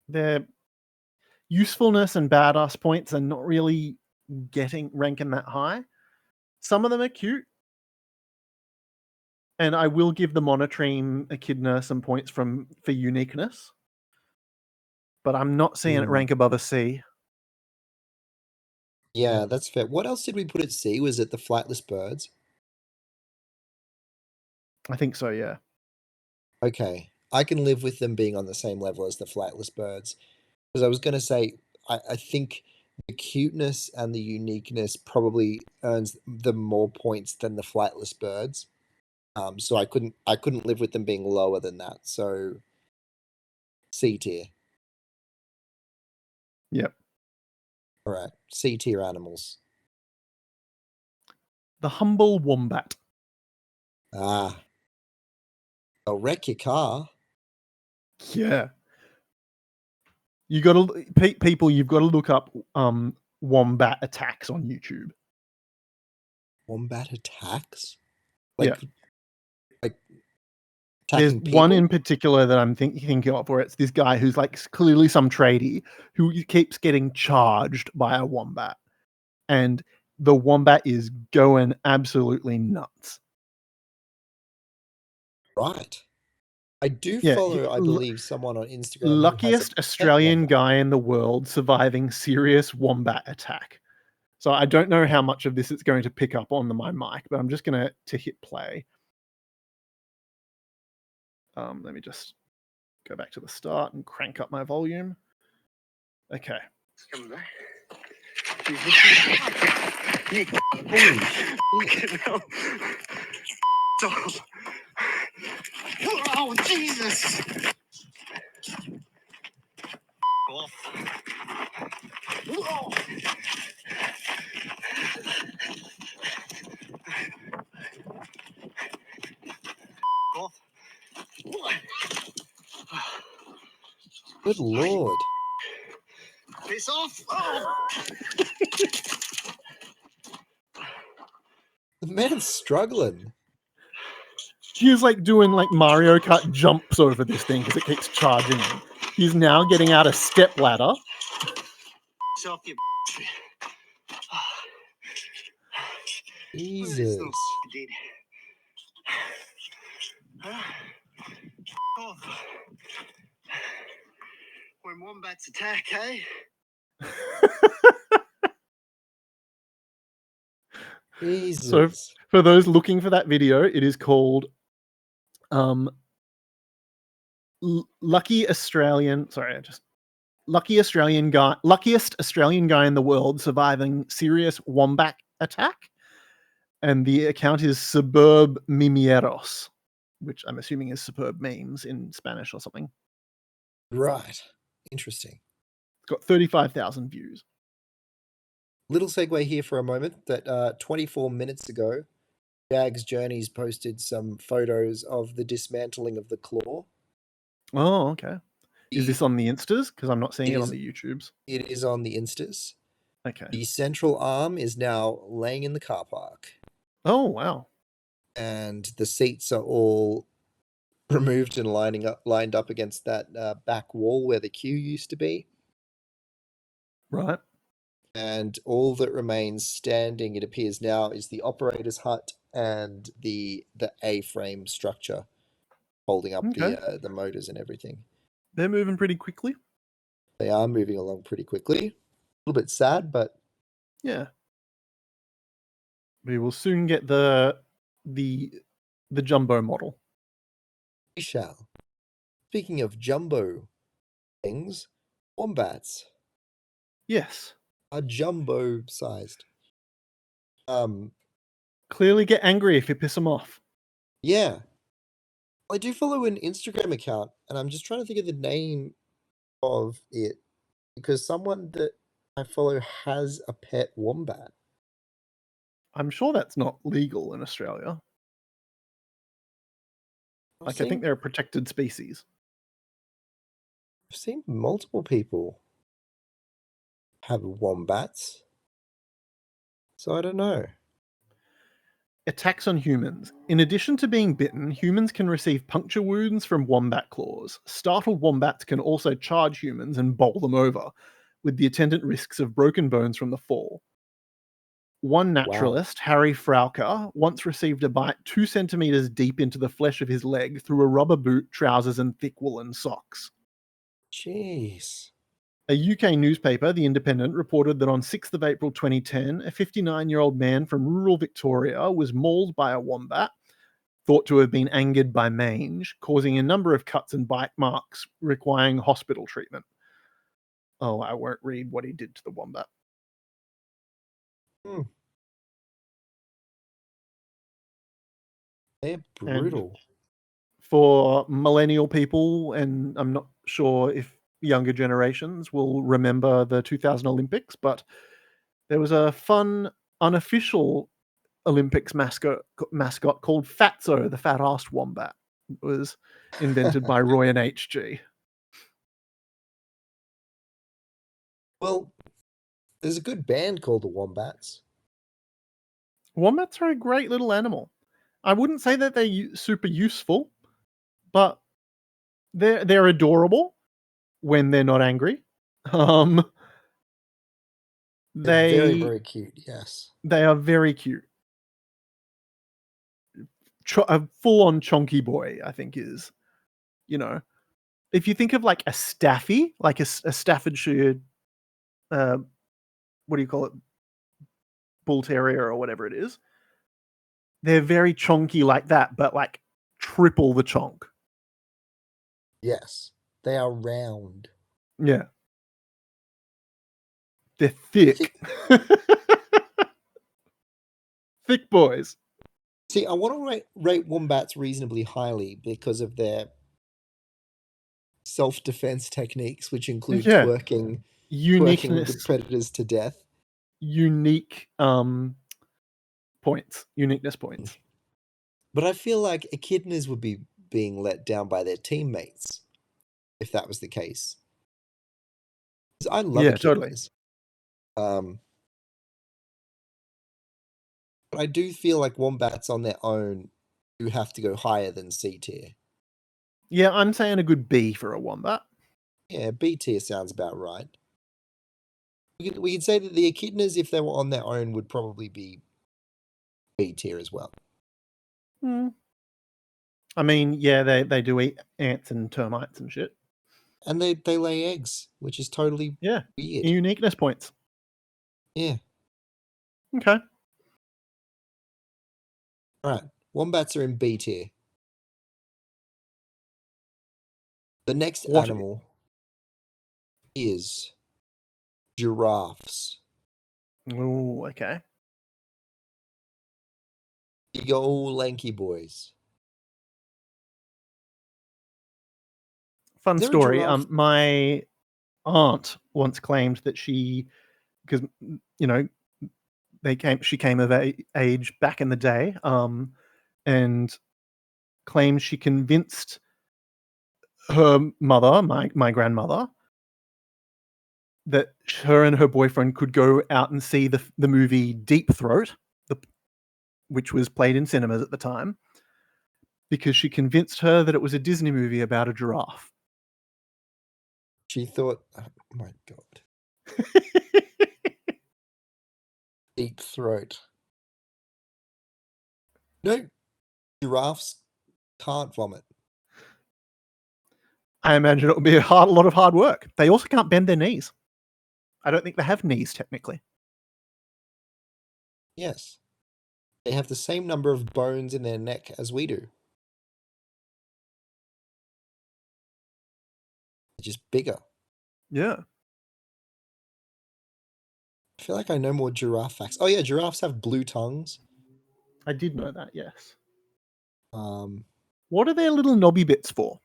their usefulness and badass points are not really ranking that high. Some of them are cute. And I will give the Monotreme Echidna some points for uniqueness. But I'm not seeing it rank above a C. Yeah, that's fair. What else did we put at C? Was it the flightless birds? I think so, yeah. Okay. I can live with them being on the same level as the flightless birds. Because I was going to say, I think the cuteness and the uniqueness probably earns them more points than the flightless birds. So I couldn't live with them being lower than that. So C tier. Yep. All right. C tier animals. The humble wombat. Ah. They'll wreck your car. Yeah. You got to people. You've got to look up wombat attacks on YouTube. Wombat attacks? Yeah. Like There's attacking people? one in particular that I'm thinking of where it's this guy who's like clearly some tradie who keeps getting charged by a wombat. And the wombat is going absolutely nuts. Right. I do Yeah, follow, I believe, someone on Instagram. Luckiest Australian guy in the world surviving serious wombat attack. So I don't know how much of this it's going to pick up on my mic, but I'm just going to hit play. Let me just go back to the start and crank up my volume. Okay. Oh, Jesus! Good Lord. Piss off! Oh. The man's struggling. He's like doing like Mario Kart jumps over this thing because it keeps charging him. He's now getting out a step ladder. Jesus. When wombats attack, eh? Jesus. So for those looking for that video, it is called luckiest Australian guy, luckiest Australian guy in the world surviving serious wombat attack. And the account is Superb Mimieros, which I'm assuming is superb memes in Spanish or something. Right. Interesting. It's got 35,000 views. Little segue here for a moment that 24 minutes ago, Jags Journeys posted some photos of the dismantling of the claw. Oh, okay. Is this on the Instas? Because I'm not seeing it on the YouTubes. It is on the Instas. Okay. The central arm is now laying in the car park. Oh, wow. And the seats are all removed and lined up against that back wall where the queue used to be. Right. And all that remains standing, it appears now, is the operator's hut and the A-frame structure holding up Okay. the motors and everything. They're moving pretty quickly. They are moving along pretty quickly. A little bit sad, but Yeah. We will soon get the jumbo model. we shall. Speaking of jumbo things, wombats Yes. are jumbo sized. Clearly get angry if you piss them off. Yeah. I do follow an Instagram account, and I'm just trying to think of the name of it because someone that I follow has a pet wombat. I'm sure that's not legal in Australia. I've I think seen, they're a protected species. I've seen multiple people have wombats, so I don't know. Attacks on humans. In addition to being bitten, humans can receive puncture wounds from wombat claws. Startled wombats can also charge humans and bowl them over, with the attendant risks of broken bones from the fall. One Wow. naturalist, Harry Frauker, once received a bite 2 centimeters deep into the flesh of his leg through a rubber boot, trousers, and thick woolen socks. Jeez. A UK newspaper, The Independent, reported that on 6th of April 2010, a 59-year-old man from rural Victoria was mauled by a wombat, thought to have been angered by mange, causing a number of cuts and bite marks requiring hospital treatment. Oh, I won't read what he did to the wombat. Hmm. They're And brutal. for millennial people, and I'm not sure if younger generations will remember the 2000 Olympics, but there was a fun, unofficial Olympics mascot called Fatso, the fat-assed wombat. It was invented by Roy and HG. Well, there's a good band called the Wombats. Wombats are a great little animal. I wouldn't say that they're super useful, but they're adorable when they're not angry. Um, They're very, they very cute, yes. they are very cute. A full-on chonky boy, I think, is, you know, if you think of like a Staffy, like a Staffordshire, uh, what do you call it, bull terrier or whatever it is, they're very chonky like that, but like triple the chonk. Yes. They are round. Yeah. They're I thick. think, Thick boys. see, I want to rate wombats reasonably highly because of their self-defense techniques, which include Yeah. twerking the Uniqueness. predators to death. Unique points. Uniqueness points. But I feel like echidnas would be being let down by their teammates if that was the case. 'Cause I love Yeah, totally. echidnas. But I do feel like wombats on their own do have to go higher than C tier. Yeah, I'm saying a good B for a wombat. Yeah, B tier sounds about right. We could say that the echidnas, if they were on their own, would probably be B tier as well. Hmm. I mean, yeah, they do eat ants and termites and shit. And they lay eggs, which is totally Yeah. weird. Uniqueness points. Yeah. Okay. All right. Wombats are in B tier. The next What? animal is giraffes. Oh, okay. Big old lanky boys. Fun Is there a story. giraffe? My aunt once claimed that because she came of age back in the day, and claimed she convinced her mother, my grandmother, that her and her boyfriend could go out and see the movie Deep Throat, which was played in cinemas at the time, because she convinced her that it was a Disney movie about a giraffe. She thought, oh my god. Deep throat. No, giraffes can't vomit. I imagine it would be a lot of hard work. They also can't bend their knees. I don't think they have knees technically. Yes. They have the same number of bones in their neck as we do. They're just bigger. Yeah. I feel like I know more giraffe facts. Oh yeah, giraffes have blue tongues. I did know that, yes. Um, What are their little knobby bits for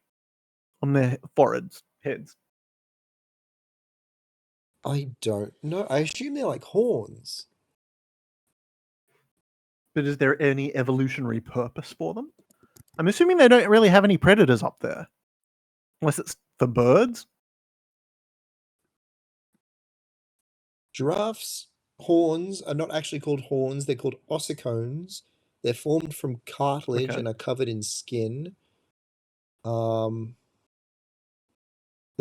on their foreheads, heads? I don't know. I assume they're like horns. But is there any evolutionary purpose for them? I'm assuming they don't really have any predators up there. Unless it's for birds. Giraffes' horns are not actually called horns, they're called ossicones. They're formed from cartilage Okay. and are covered in skin. The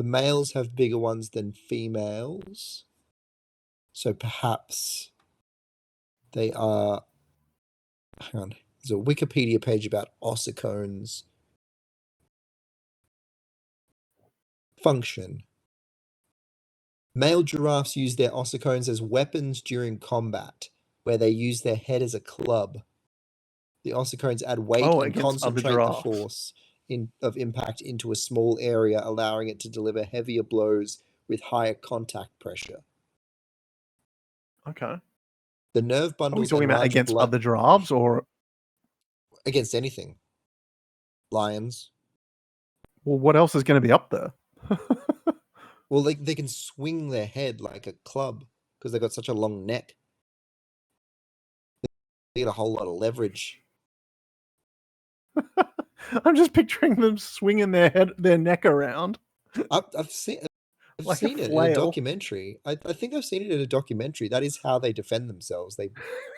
males have bigger ones than females. So perhaps they are. Hang on. There's a Wikipedia page about ossicones. Function. Male giraffes use their ossicones as weapons during combat, where they use their head as a club. The ossicones add weight and Against other concentrate the giraffes. force of impact into a small area, allowing it to deliver heavier blows with higher contact pressure. Okay. The nerve Are we bundles talking and about large against blood other giraffes or against anything. Lions. well, what else is going to be up there? Well, they can swing their head like a club because they've got such a long neck. They get a whole lot of leverage. I'm just picturing them swinging their neck around I've seen like a it in a flail. documentary. I think I've seen it in a documentary. That is how they defend themselves. They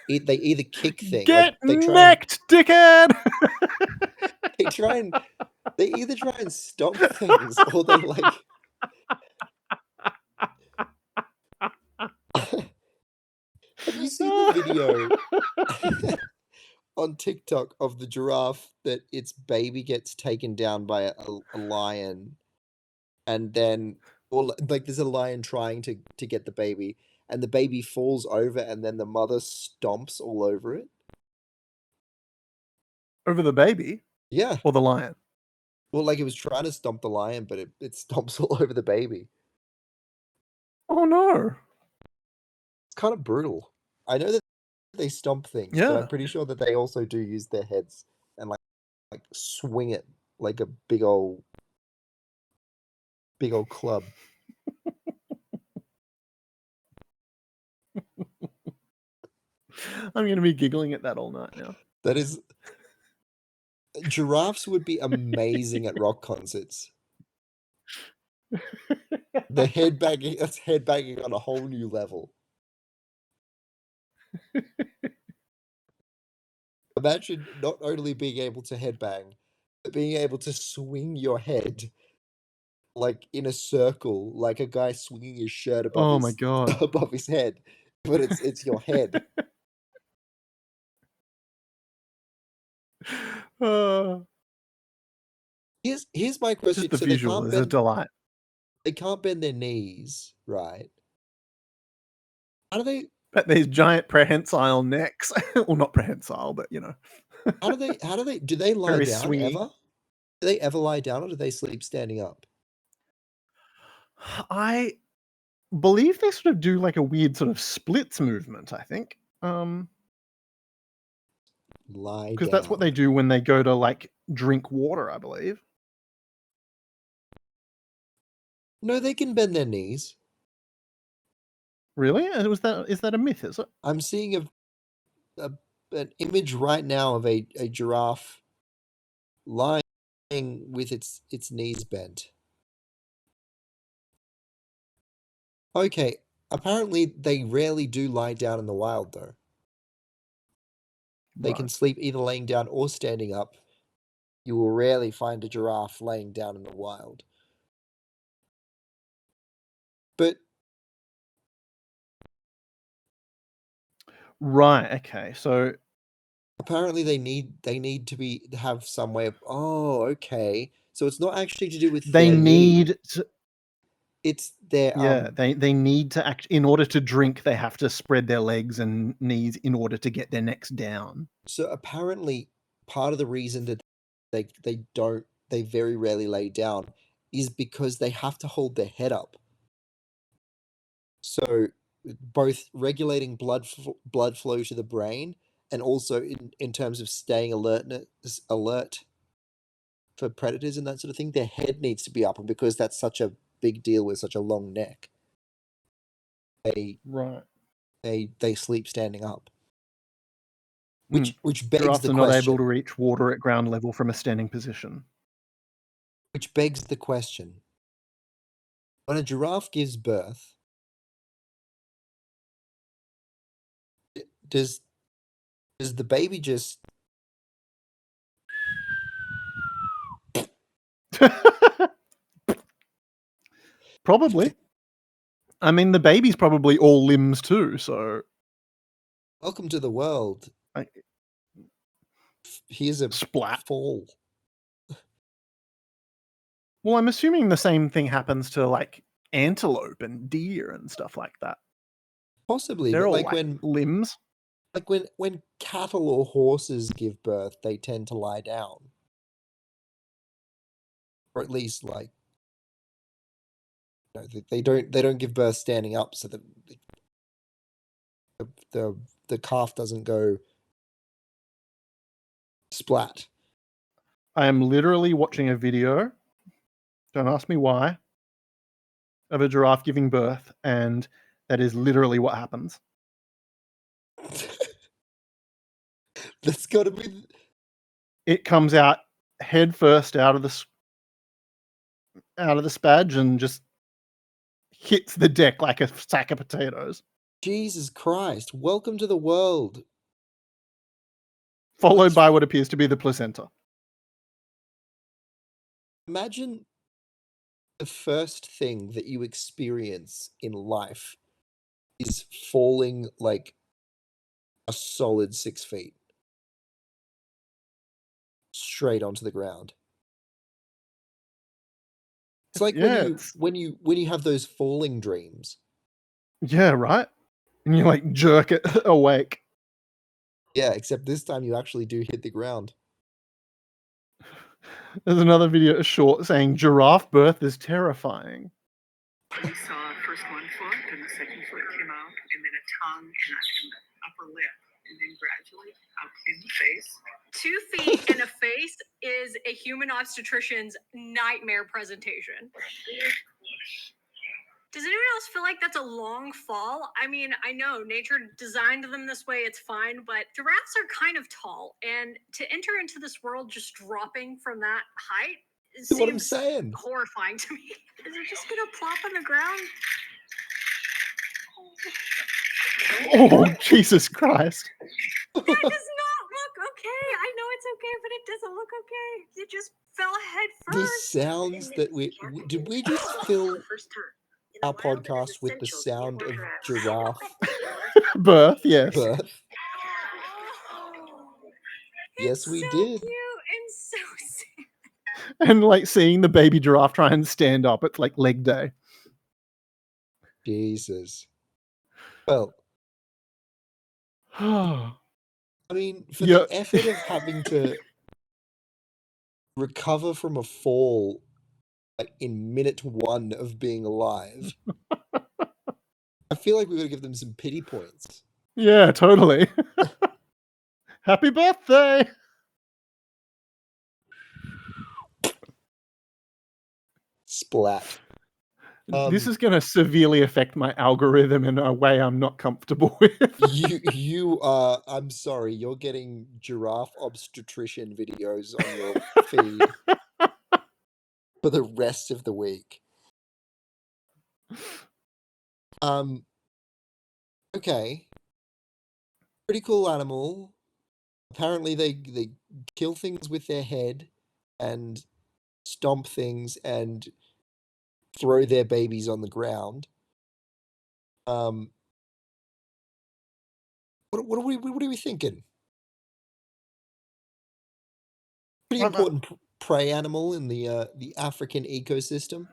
either kick things. Get Like they try necked, dickhead! they either try and stop things or they like. Have you seen the video on TikTok of the giraffe that its baby gets taken down by a lion, and then or like there's a lion trying to get the baby, and the baby falls over, and then the mother stomps all over it? Over the baby Yeah. or the lion? Well, like it was trying to stomp the lion, but it stomps all over the baby. Oh no. It's kind of brutal. I know that they stomp things, but Yeah. I'm pretty sure that they also do use their heads and like swing it like a big old club. I'm going to be giggling at that all night now. That is, giraffes would be amazing at rock concerts. That's headbanging on a whole new level. Imagine not only being able to headbang, but being able to swing your head like in a circle, like a guy swinging his shirt above Oh my god. above his head, but it's your head. Here's my question. Just the So visual is a delight. they can't bend their knees, right? How do they? But these giant prehensile necks. Well, not prehensile, but you know. How do they? Do they lie Very down swingy. ever? Do they ever lie down, or do they sleep standing up? I believe they sort of do like a weird sort of splits movement, I think. Lie Because down. that's what they do when they go to like drink water, I believe. No, they can bend their knees. Really? Is that a myth, is it? I'm seeing an image right now of a giraffe lying with its knees bent. Okay, apparently they rarely do lie down in the wild though. They can sleep either laying down or standing up. You will rarely find a giraffe laying down in the wild. But Right, okay. So apparently they need to have some way of okay. So it's not actually to do with They their need. need to, It's their they need to act in order to drink. They have to spread their legs and knees in order to get their necks down. So apparently, part of the reason that they very rarely lay down is because they have to hold their head up. So both regulating blood flow to the brain and also in terms of staying alert for predators and that sort of thing, their head needs to be up, and because that's such a big deal with such a long neck, they sleep standing up. Which begs Giraffes the are not able question. to reach water at ground level from a standing position. Which begs the question. When a giraffe gives birth, does the baby just Probably. I mean, the baby's probably all limbs too, so welcome to the world? Here's a splat. fall. Well, I'm assuming the same thing happens to like antelope and deer and stuff like that. Possibly, They're but all like like when limbs. like when cattle or horses give birth, they tend to lie down, or at least like they don't give birth standing up, so the calf doesn't go splat. I am literally watching a video, don't ask me why, of a giraffe giving birth, and that is literally what happens. That's got to be. It comes out head first out of the spadge and just hits the deck like a sack of potatoes. Jesus Christ! Welcome to the world. Followed by what appears to be the placenta. Imagine the first thing that you experience in life is falling like a solid 6 feet straight onto the ground. It's like when you have those falling dreams. Yeah, right? And you like jerk it awake. Yeah, except this time you actually do hit the ground. There's another video, short, saying giraffe birth is terrifying. We saw first one foot, and the second foot came out, and then a tongue and an upper lip, and then gradually out came the face. 2 feet and a face is a human obstetrician's nightmare presentation. Does anyone else feel like that's a long fall? I mean, I know nature designed them this way, it's fine, but giraffes are kind of tall, and to enter into this world just dropping from that height That's what I'm saying. Horrifying to me. Is it just gonna plop on the ground? Oh, Jesus Christ. That does not look okay. I know it's okay, but it doesn't look okay. It just fell head The first. sounds that did we just fill our podcast with the sound of giraffe birth? Yes. birth? Yes, It's we so did. Cute and so sad. And like seeing the baby giraffe try and stand up, it's like leg day. Jesus. Well, I mean, for Yeah. the effort of having to recover from a fall like in minute 1 of being alive, I feel like we gotta give them some pity points. Yeah, totally. Happy birthday. Splat. This is going to severely affect my algorithm in a way I'm not comfortable with. you are. I'm sorry. You're getting giraffe obstetrician videos on your feed for the rest of the week. Okay. Pretty cool animal. Apparently, they kill things with their head and stomp things and throw their babies on the ground. What are we thinking? Pretty important prey animal in the African ecosystem,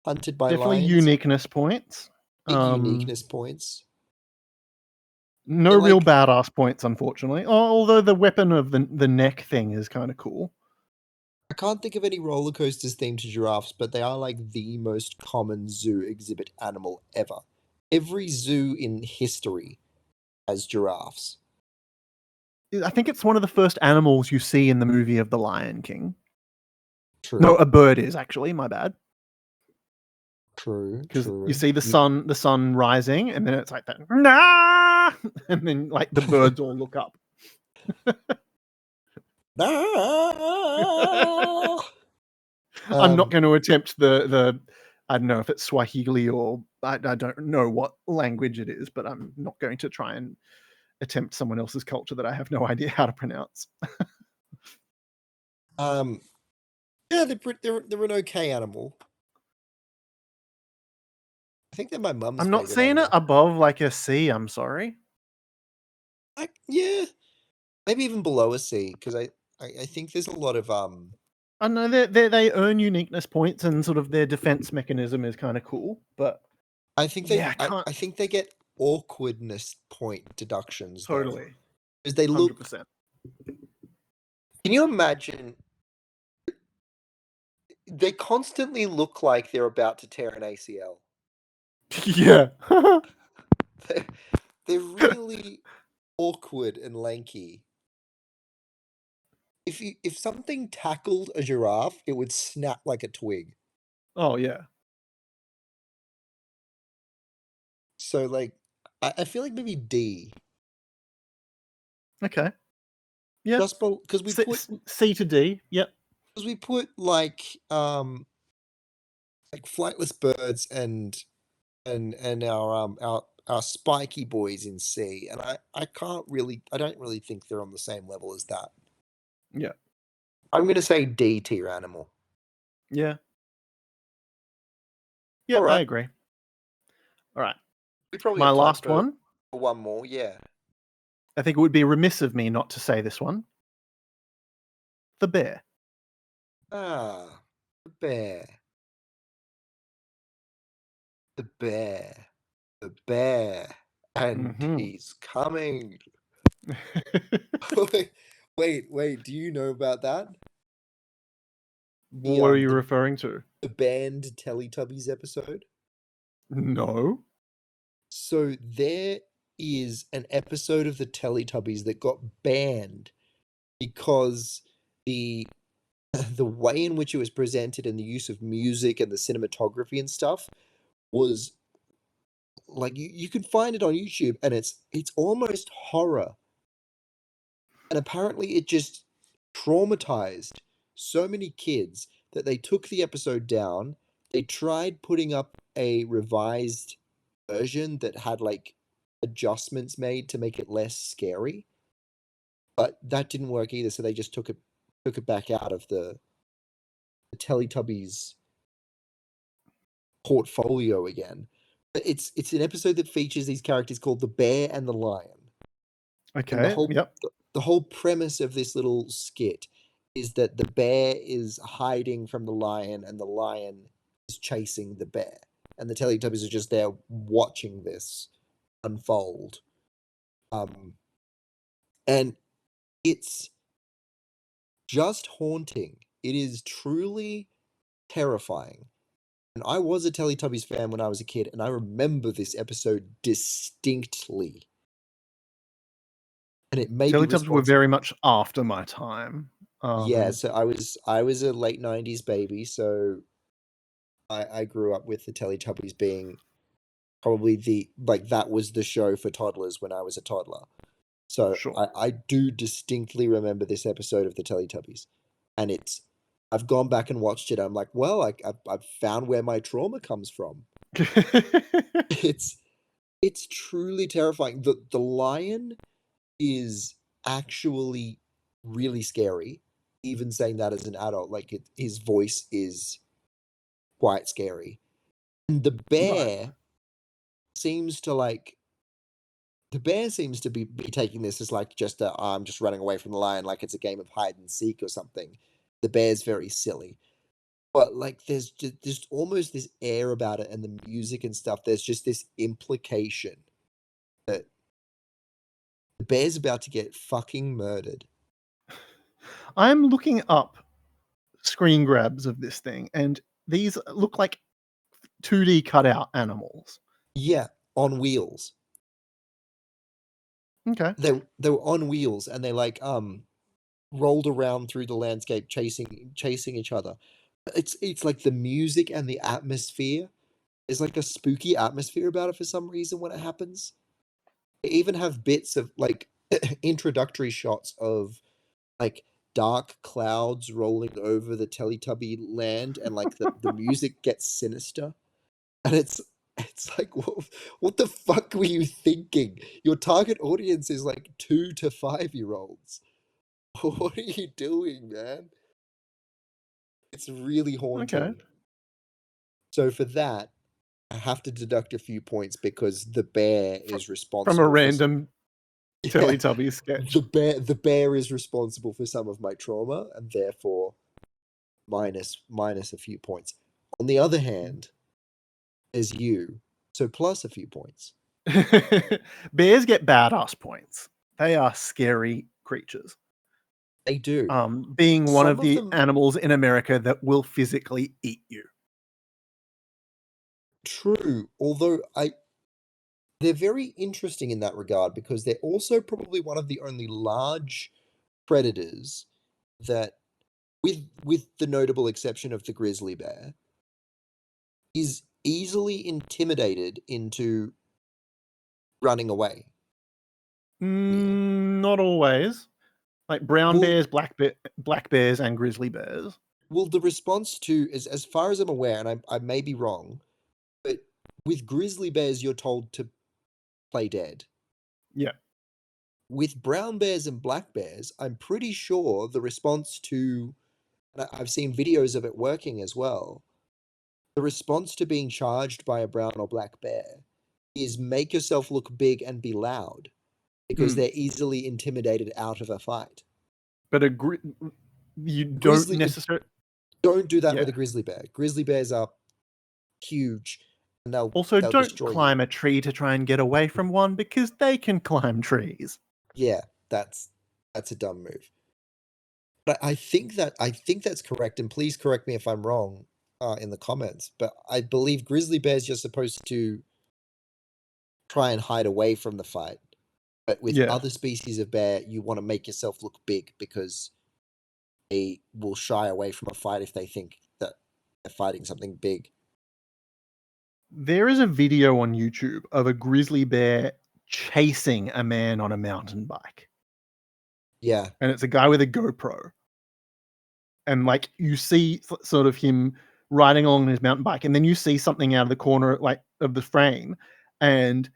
hunted by Definitely lions. uniqueness points. Big uniqueness points. No But, real like, badass points, unfortunately. Although the weapon of the neck thing is kind of cool. I can't think of any roller coasters themed to giraffes, but they are like the most common zoo exhibit animal ever. Every zoo in history has giraffes. I think it's one of the first animals you see in the movie of The Lion King. True. No, a bird is actually, my bad. True. Because True. you see the sun rising, and then it's like that, nah! And then like the birds all look up. I'm not going to attempt the I don't know if it's Swahili or I don't know what language it is, but I'm not going to try and attempt someone else's culture that I have no idea how to pronounce. Yeah, they're an okay animal. I think they're my mum's. I'm not favorite seeing it animal. above like a C. I'm sorry. Yeah, maybe even below a C, because I think there's a lot of I know they earn uniqueness points, and sort of their defense mechanism is kind of cool, but I think yeah, I can't I think they get awkwardness point deductions though, totally because they 100%. look. Can you imagine? They constantly look like they're about to tear an ACL. Yeah. They're really awkward and lanky. If something tackled a giraffe, it would snap like a twig. Oh yeah. So like, I feel like maybe D. Okay. Yeah. Just because we put C to D. Yep. like flightless birds and our spiky boys in C, and I don't really think they're on the same level as that. Yeah. I'm gonna say D tier animal. Yeah. Yeah, All right. I agree. All right. We probably My have time last for one. one more. Yeah. I think it would be remiss of me not to say this one. The bear. Ah, the bear. The bear. The bear. And he's coming. Wait. Do you know about that? What are you referring to? The banned Teletubbies episode? No. So there is an episode of the Teletubbies that got banned because the way in which it was presented and the use of music and the cinematography and stuff was like you can find it on YouTube, and it's almost horror. And apparently it just traumatized so many kids that they took the episode down. They tried putting up a revised version that had like adjustments made to make it less scary, but that didn't work either. So they just took it back out of the Teletubbies portfolio again. But it's an episode that features these characters called the Bear and the Lion. And Okay. Yep. the whole premise of this little skit is that the bear is hiding from the lion and the lion is chasing the bear. And the Teletubbies are just there watching this unfold. And it's just haunting. It is truly terrifying. And I was a Teletubbies fan when I was a kid, and I remember this episode distinctly. And it made me Teletubbies were very much after my time. Yeah, so I was a late 90s baby, so I grew up with the Teletubbies being probably that was the show for toddlers when I was a toddler. So Sure. I do distinctly remember this episode of the Teletubbies. And I've gone back and watched it. I'm like, well, I've found where my trauma comes from. It's truly terrifying. The lion is actually really scary. Even saying that as an adult, like his voice is quite scary. And the bear Nice. seems to be taking this as like just I'm just running away from the lion, like it's a game of hide and seek or something. the bear's very silly. But like there's just almost this air about it and the music and stuff. There's just this implication that the bear's about to get fucking murdered. I'm looking up screen grabs of this thing, and these look like 2D cutout animals. Yeah, on wheels. Okay. They were on wheels and they like rolled around through the landscape chasing each other. It's like the music and the atmosphere is like a spooky atmosphere about it for some reason when it happens. They even have bits of like introductory shots of like dark clouds rolling over the Teletubby land and like the music gets sinister. And it's like what the fuck were you thinking? Your target audience is like 2 to 5-year-olds. What are you doing, man? It's really haunting. Okay. So for that, I have to deduct a few points because the bear is responsible From a for random Yeah, Teletubby sketch. the bear is responsible for some of my trauma and therefore minus a few points. On the other hand, there's you, so plus a few points. Bears get badass points. They are scary creatures. They do. Being one Some of of the them- animals in America that will physically eat you. True, although they're very interesting in that regard because they're also probably one of the only large predators that, with the notable exception of the grizzly bear, is easily intimidated into running away. Not always. Like brown Well- bears, black bears, and grizzly bears. Well, the response to, as far as I'm aware, and I may be wrong, but with grizzly bears, you're told to play dead. Yeah. With brown bears and black bears, I'm pretty sure the response to, and I've seen videos of it working as well, the response to being charged by a brown or black bear is make yourself look big and be loud because they're easily intimidated out of a fight. But you don't Grizzly- necessarily. Don't do that Yeah. with a grizzly bear. Grizzly bears are huge, and they'll Also, they'll don't destroy you. climb a tree to try and get away from one because they can climb trees. Yeah, that's a dumb move. But I think that's correct, and please correct me if I'm wrong in the comments. But I believe grizzly bears you're supposed to try and hide away from the fight. But with Yeah. other species of bear, you want to make yourself look big because they will shy away from a fight if they think that they're fighting something big. There is a video on YouTube of a grizzly bear chasing a man on a mountain bike. Yeah, And it's a guy with a GoPro. And like you see sort of him riding along his mountain bike, and then you see something out of the corner like of the frame, and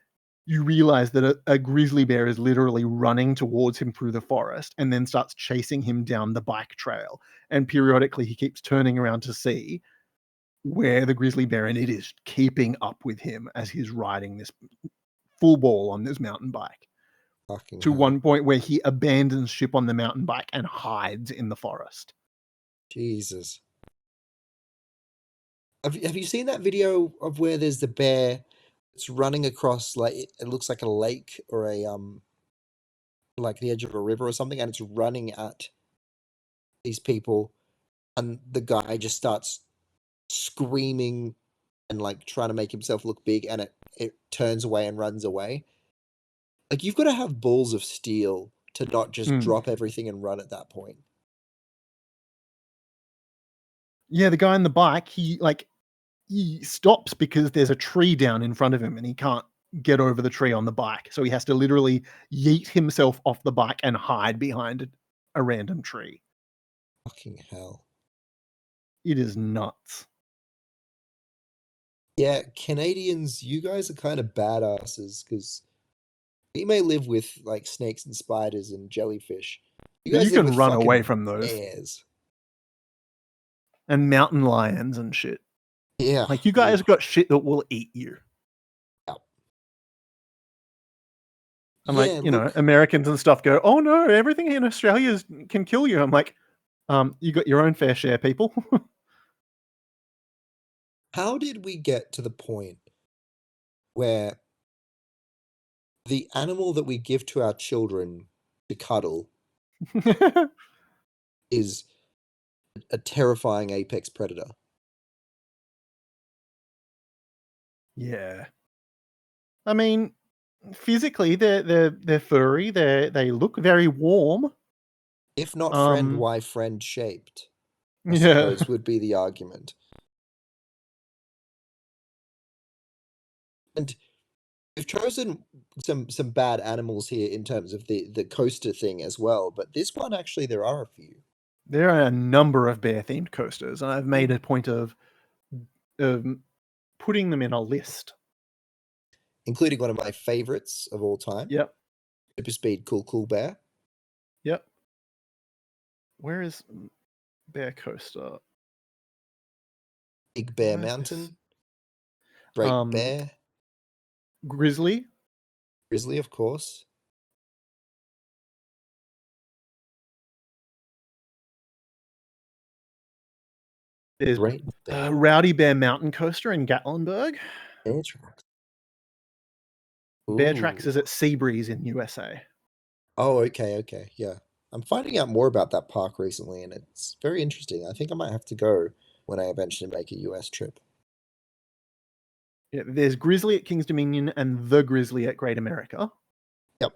you realize that a grizzly bear is literally running towards him through the forest and then starts chasing him down the bike trail. And periodically he keeps turning around to see where the grizzly bear, and it is keeping up with him as he's riding this full ball on this mountain bike fucking to hell. one point where he abandons ship on the mountain bike and hides in the forest. Jesus. Have you seen that video of where there's the bear that's running across like it looks like a lake or a like the edge of a river or something, and it's running at these people, and the guy just starts screaming and like trying to make himself look big, and it turns away and runs away. Like you've got to have balls of steel to not just drop everything and run at that point. Yeah, the guy on the bike, he stops because there's a tree down in front of him and he can't get over the tree on the bike. So he has to literally yeet himself off the bike and hide behind a random tree. Fucking hell. It is nuts. Yeah, Canadians, you guys are kind of badasses because we may live with like snakes and spiders and jellyfish. You live can with run fucking away from those. bears. And mountain lions and shit. Yeah. Like, you guys got shit that will eat you. Yeah. And like, Americans and stuff go, oh no, everything in Australia can kill you. I'm like, You got your own fair share, people. How did we get to the point where the animal that we give to our children to cuddle is a terrifying apex predator? Yeah. I mean, physically, they're furry. They look very warm. If not friend, Um, why friend shaped? I yeah. suppose would be the argument. And we've chosen some bad animals here in terms of the coaster thing as well, but this one actually there are a few. There are a number of bear-themed coasters, and I've made a point of putting them in a list. Including one of my favorites of all time. Yep. Super Speed Cool Bear. Yep. Where is Bear Coaster? Big Bear Where's Mountain. this? Great Bear. Grizzly. Grizzly, of course. There's Great Bear. Rowdy Bear Mountain Coaster in Gatlinburg. Bear Tracks. Bear Tracks Ooh. is at Seabreeze in USA. Oh, okay, yeah. I'm finding out more about that park recently, and it's very interesting. I think I might have to go when I eventually make a US trip. Yeah, there's Grizzly at King's Dominion and the Grizzly at Great America. Yep.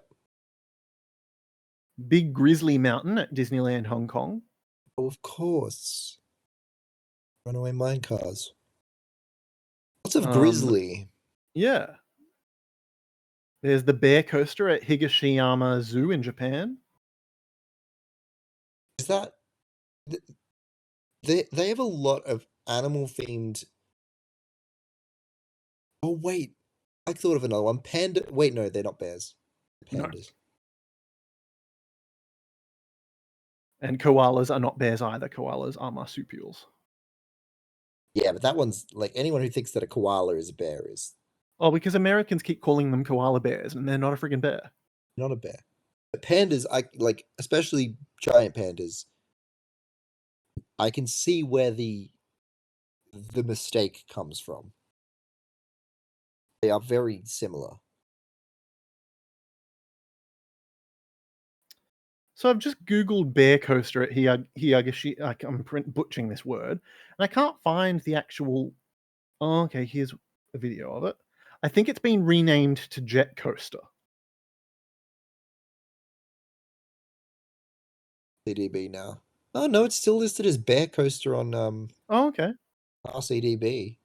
Big Grizzly Mountain at Disneyland Hong Kong. Oh, of course. Runaway mine cars. Lots of Grizzly. Yeah. There's the Bear Coaster at Higashiyama Zoo in Japan. Is that... They have a lot of animal-themed... Oh, wait. I thought of another one. Panda... Wait, no, they're not bears. They're pandas. No. And koalas are not bears either. Koalas are marsupials. Yeah, but that one's... Like, anyone who thinks that a koala is a bear is... Oh, because Americans keep calling them koala bears, and they're not a friggin' bear. Not a bear. But pandas, like, especially giant pandas, I can see where the mistake comes from. They are very similar. So I've just Googled bear coaster at Hiyagashi. I'm butchering this word, and I can't find the actual. Oh, okay, here's a video of it. I think it's been renamed to Jet Coaster. CDB now. Oh no, it's still listed as Bear Coaster on Oh, okay. RCDB.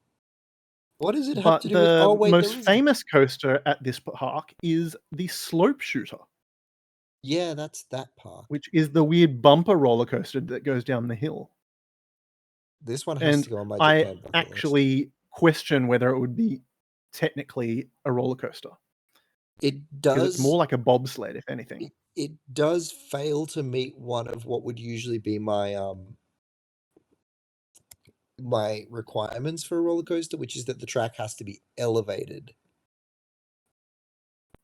What does it have But to do with? the Oh wait, most famous coaster at this park is the Slope Shooter. Yeah, that's that park. Which is the weird bumper roller coaster that goes down the hill. This one has And to go on my I Japan bucket actually question whether it would be technically a roller coaster. It does. Because it's more like a bobsled, if anything. It does fail to meet one of what would usually be my my requirements for a roller coaster, which is that the track has to be elevated.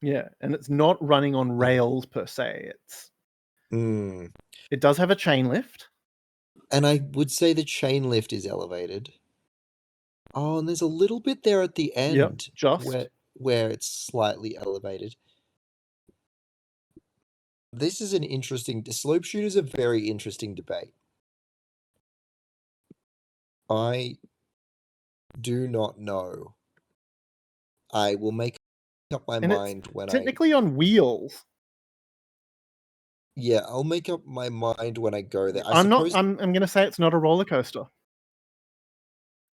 Yeah, and it's not running on rails per se. It does have a chain lift. And I would say the chain lift is elevated. Oh, and there's a little bit there at the end where it's slightly elevated. This is an interesting... Slope Shooter is a very interesting debate. I do not know. I will make up my mind when technically on wheels. Yeah, I'll make up my mind when I go there. I'm going to say it's not a roller coaster.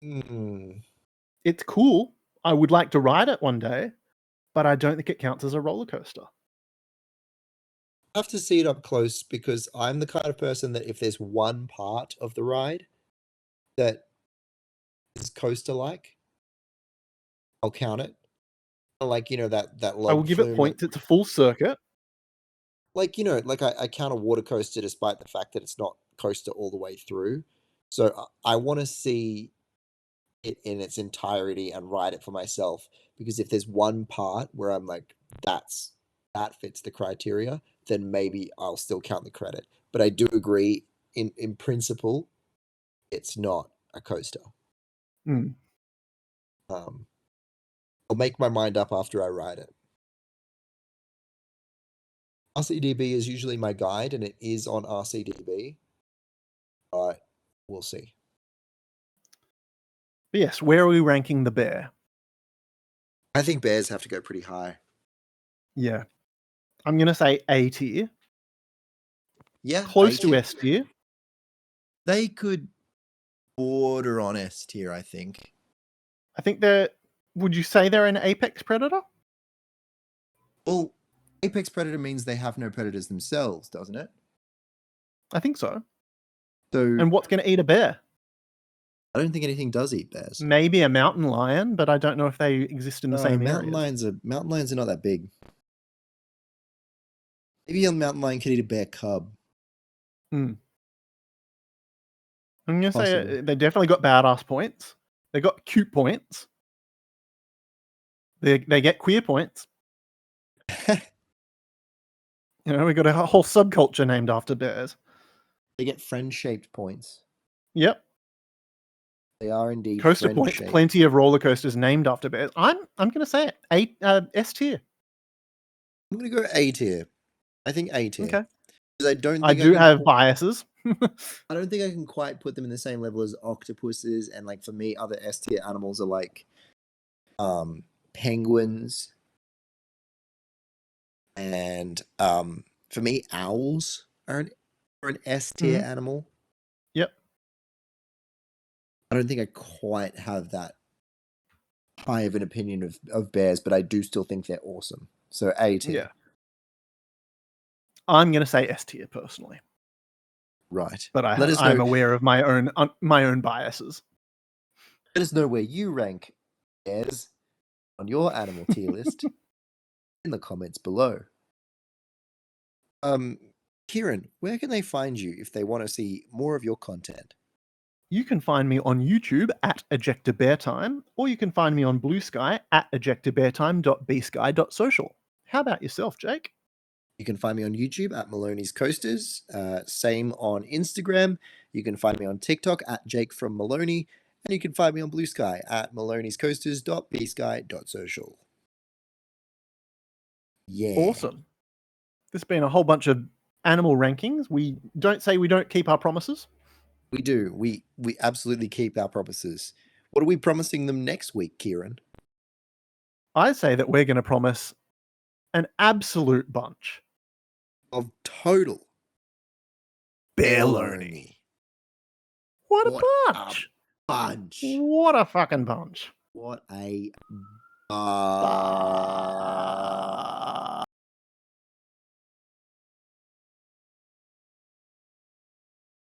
It's cool. I would like to ride it one day, but I don't think it counts as a roller coaster. I have to see it up close because I'm the kind of person that if there's one part of the ride that is coaster-like, I'll count it. Like, you know, that log I will give it points. It's a full circuit. Like, you know, like I count a water coaster despite the fact that it's not coaster all the way through. So I want to see it in its entirety and ride it for myself. Because if there's one part where I'm like, that fits the criteria, then maybe I'll still count the credit. But I do agree, in principle, it's not a coaster. Mm. I'll make my mind up after I ride it. RCDB is usually my guide, and it is on RCDB, but we'll see. But yes, where are we ranking the bear? I think bears have to go pretty high. Yeah. I'm going to say A tier. Yeah, Close A to tier. S tier. They could border on S tier, I think. I think they're... Would you say they're an apex predator? Well, apex predator means they have no predators themselves, doesn't it? I think so. So And what's going to eat a bear? I don't think anything does eat bears. Maybe a mountain lion, but I don't know if they exist in the same mountain areas. lions are not that big. Maybe a mountain lion could eat a bear cub. I'm going to say Possible. they definitely got badass points. They got cute points. They get queer points. You know, we got a whole subculture named after bears. They get friend-shaped points. Yep. They are indeed Coaster points. friend-shaped. Plenty of roller coasters named after bears. I'm going to say it. S tier. I'm going to go A tier. I think A tier. Okay. Because I don't I think do can have biases. I don't think I can quite put them in the same level as octopuses, and like for me, other S tier animals are like penguins, and for me, owls are an S tier animal. Yep. I don't think I quite have that high of an opinion of bears, but I do still think they're awesome. So A tier. Yeah. I'm going to say S tier personally, Right. but Let us I'm know. aware of my own biases. Let us know where you rank bears on your animal tier list in the comments below. Kieran, where can they find you if they want to see more of your content? You can find me on YouTube at ejectorbeartime, or you can find me on Blue Sky at ejectorbeartime.bsky.social. How about yourself, Jake? You can find me on YouTube at Maloney's Coasters. Same on Instagram. You can find me on TikTok at Jake from Maloney. And you can find me on Blue Sky at maloney'scoasters.bsky.social. Yeah. Awesome. There's been a whole bunch of animal rankings. We don't keep our promises. We do. We absolutely keep our promises. What are we promising them next week, Kieran? I say that we're going to promise an absolute bunch Of total bear baloney. learning. What a bunch! Bunch. What a fucking bunch! What a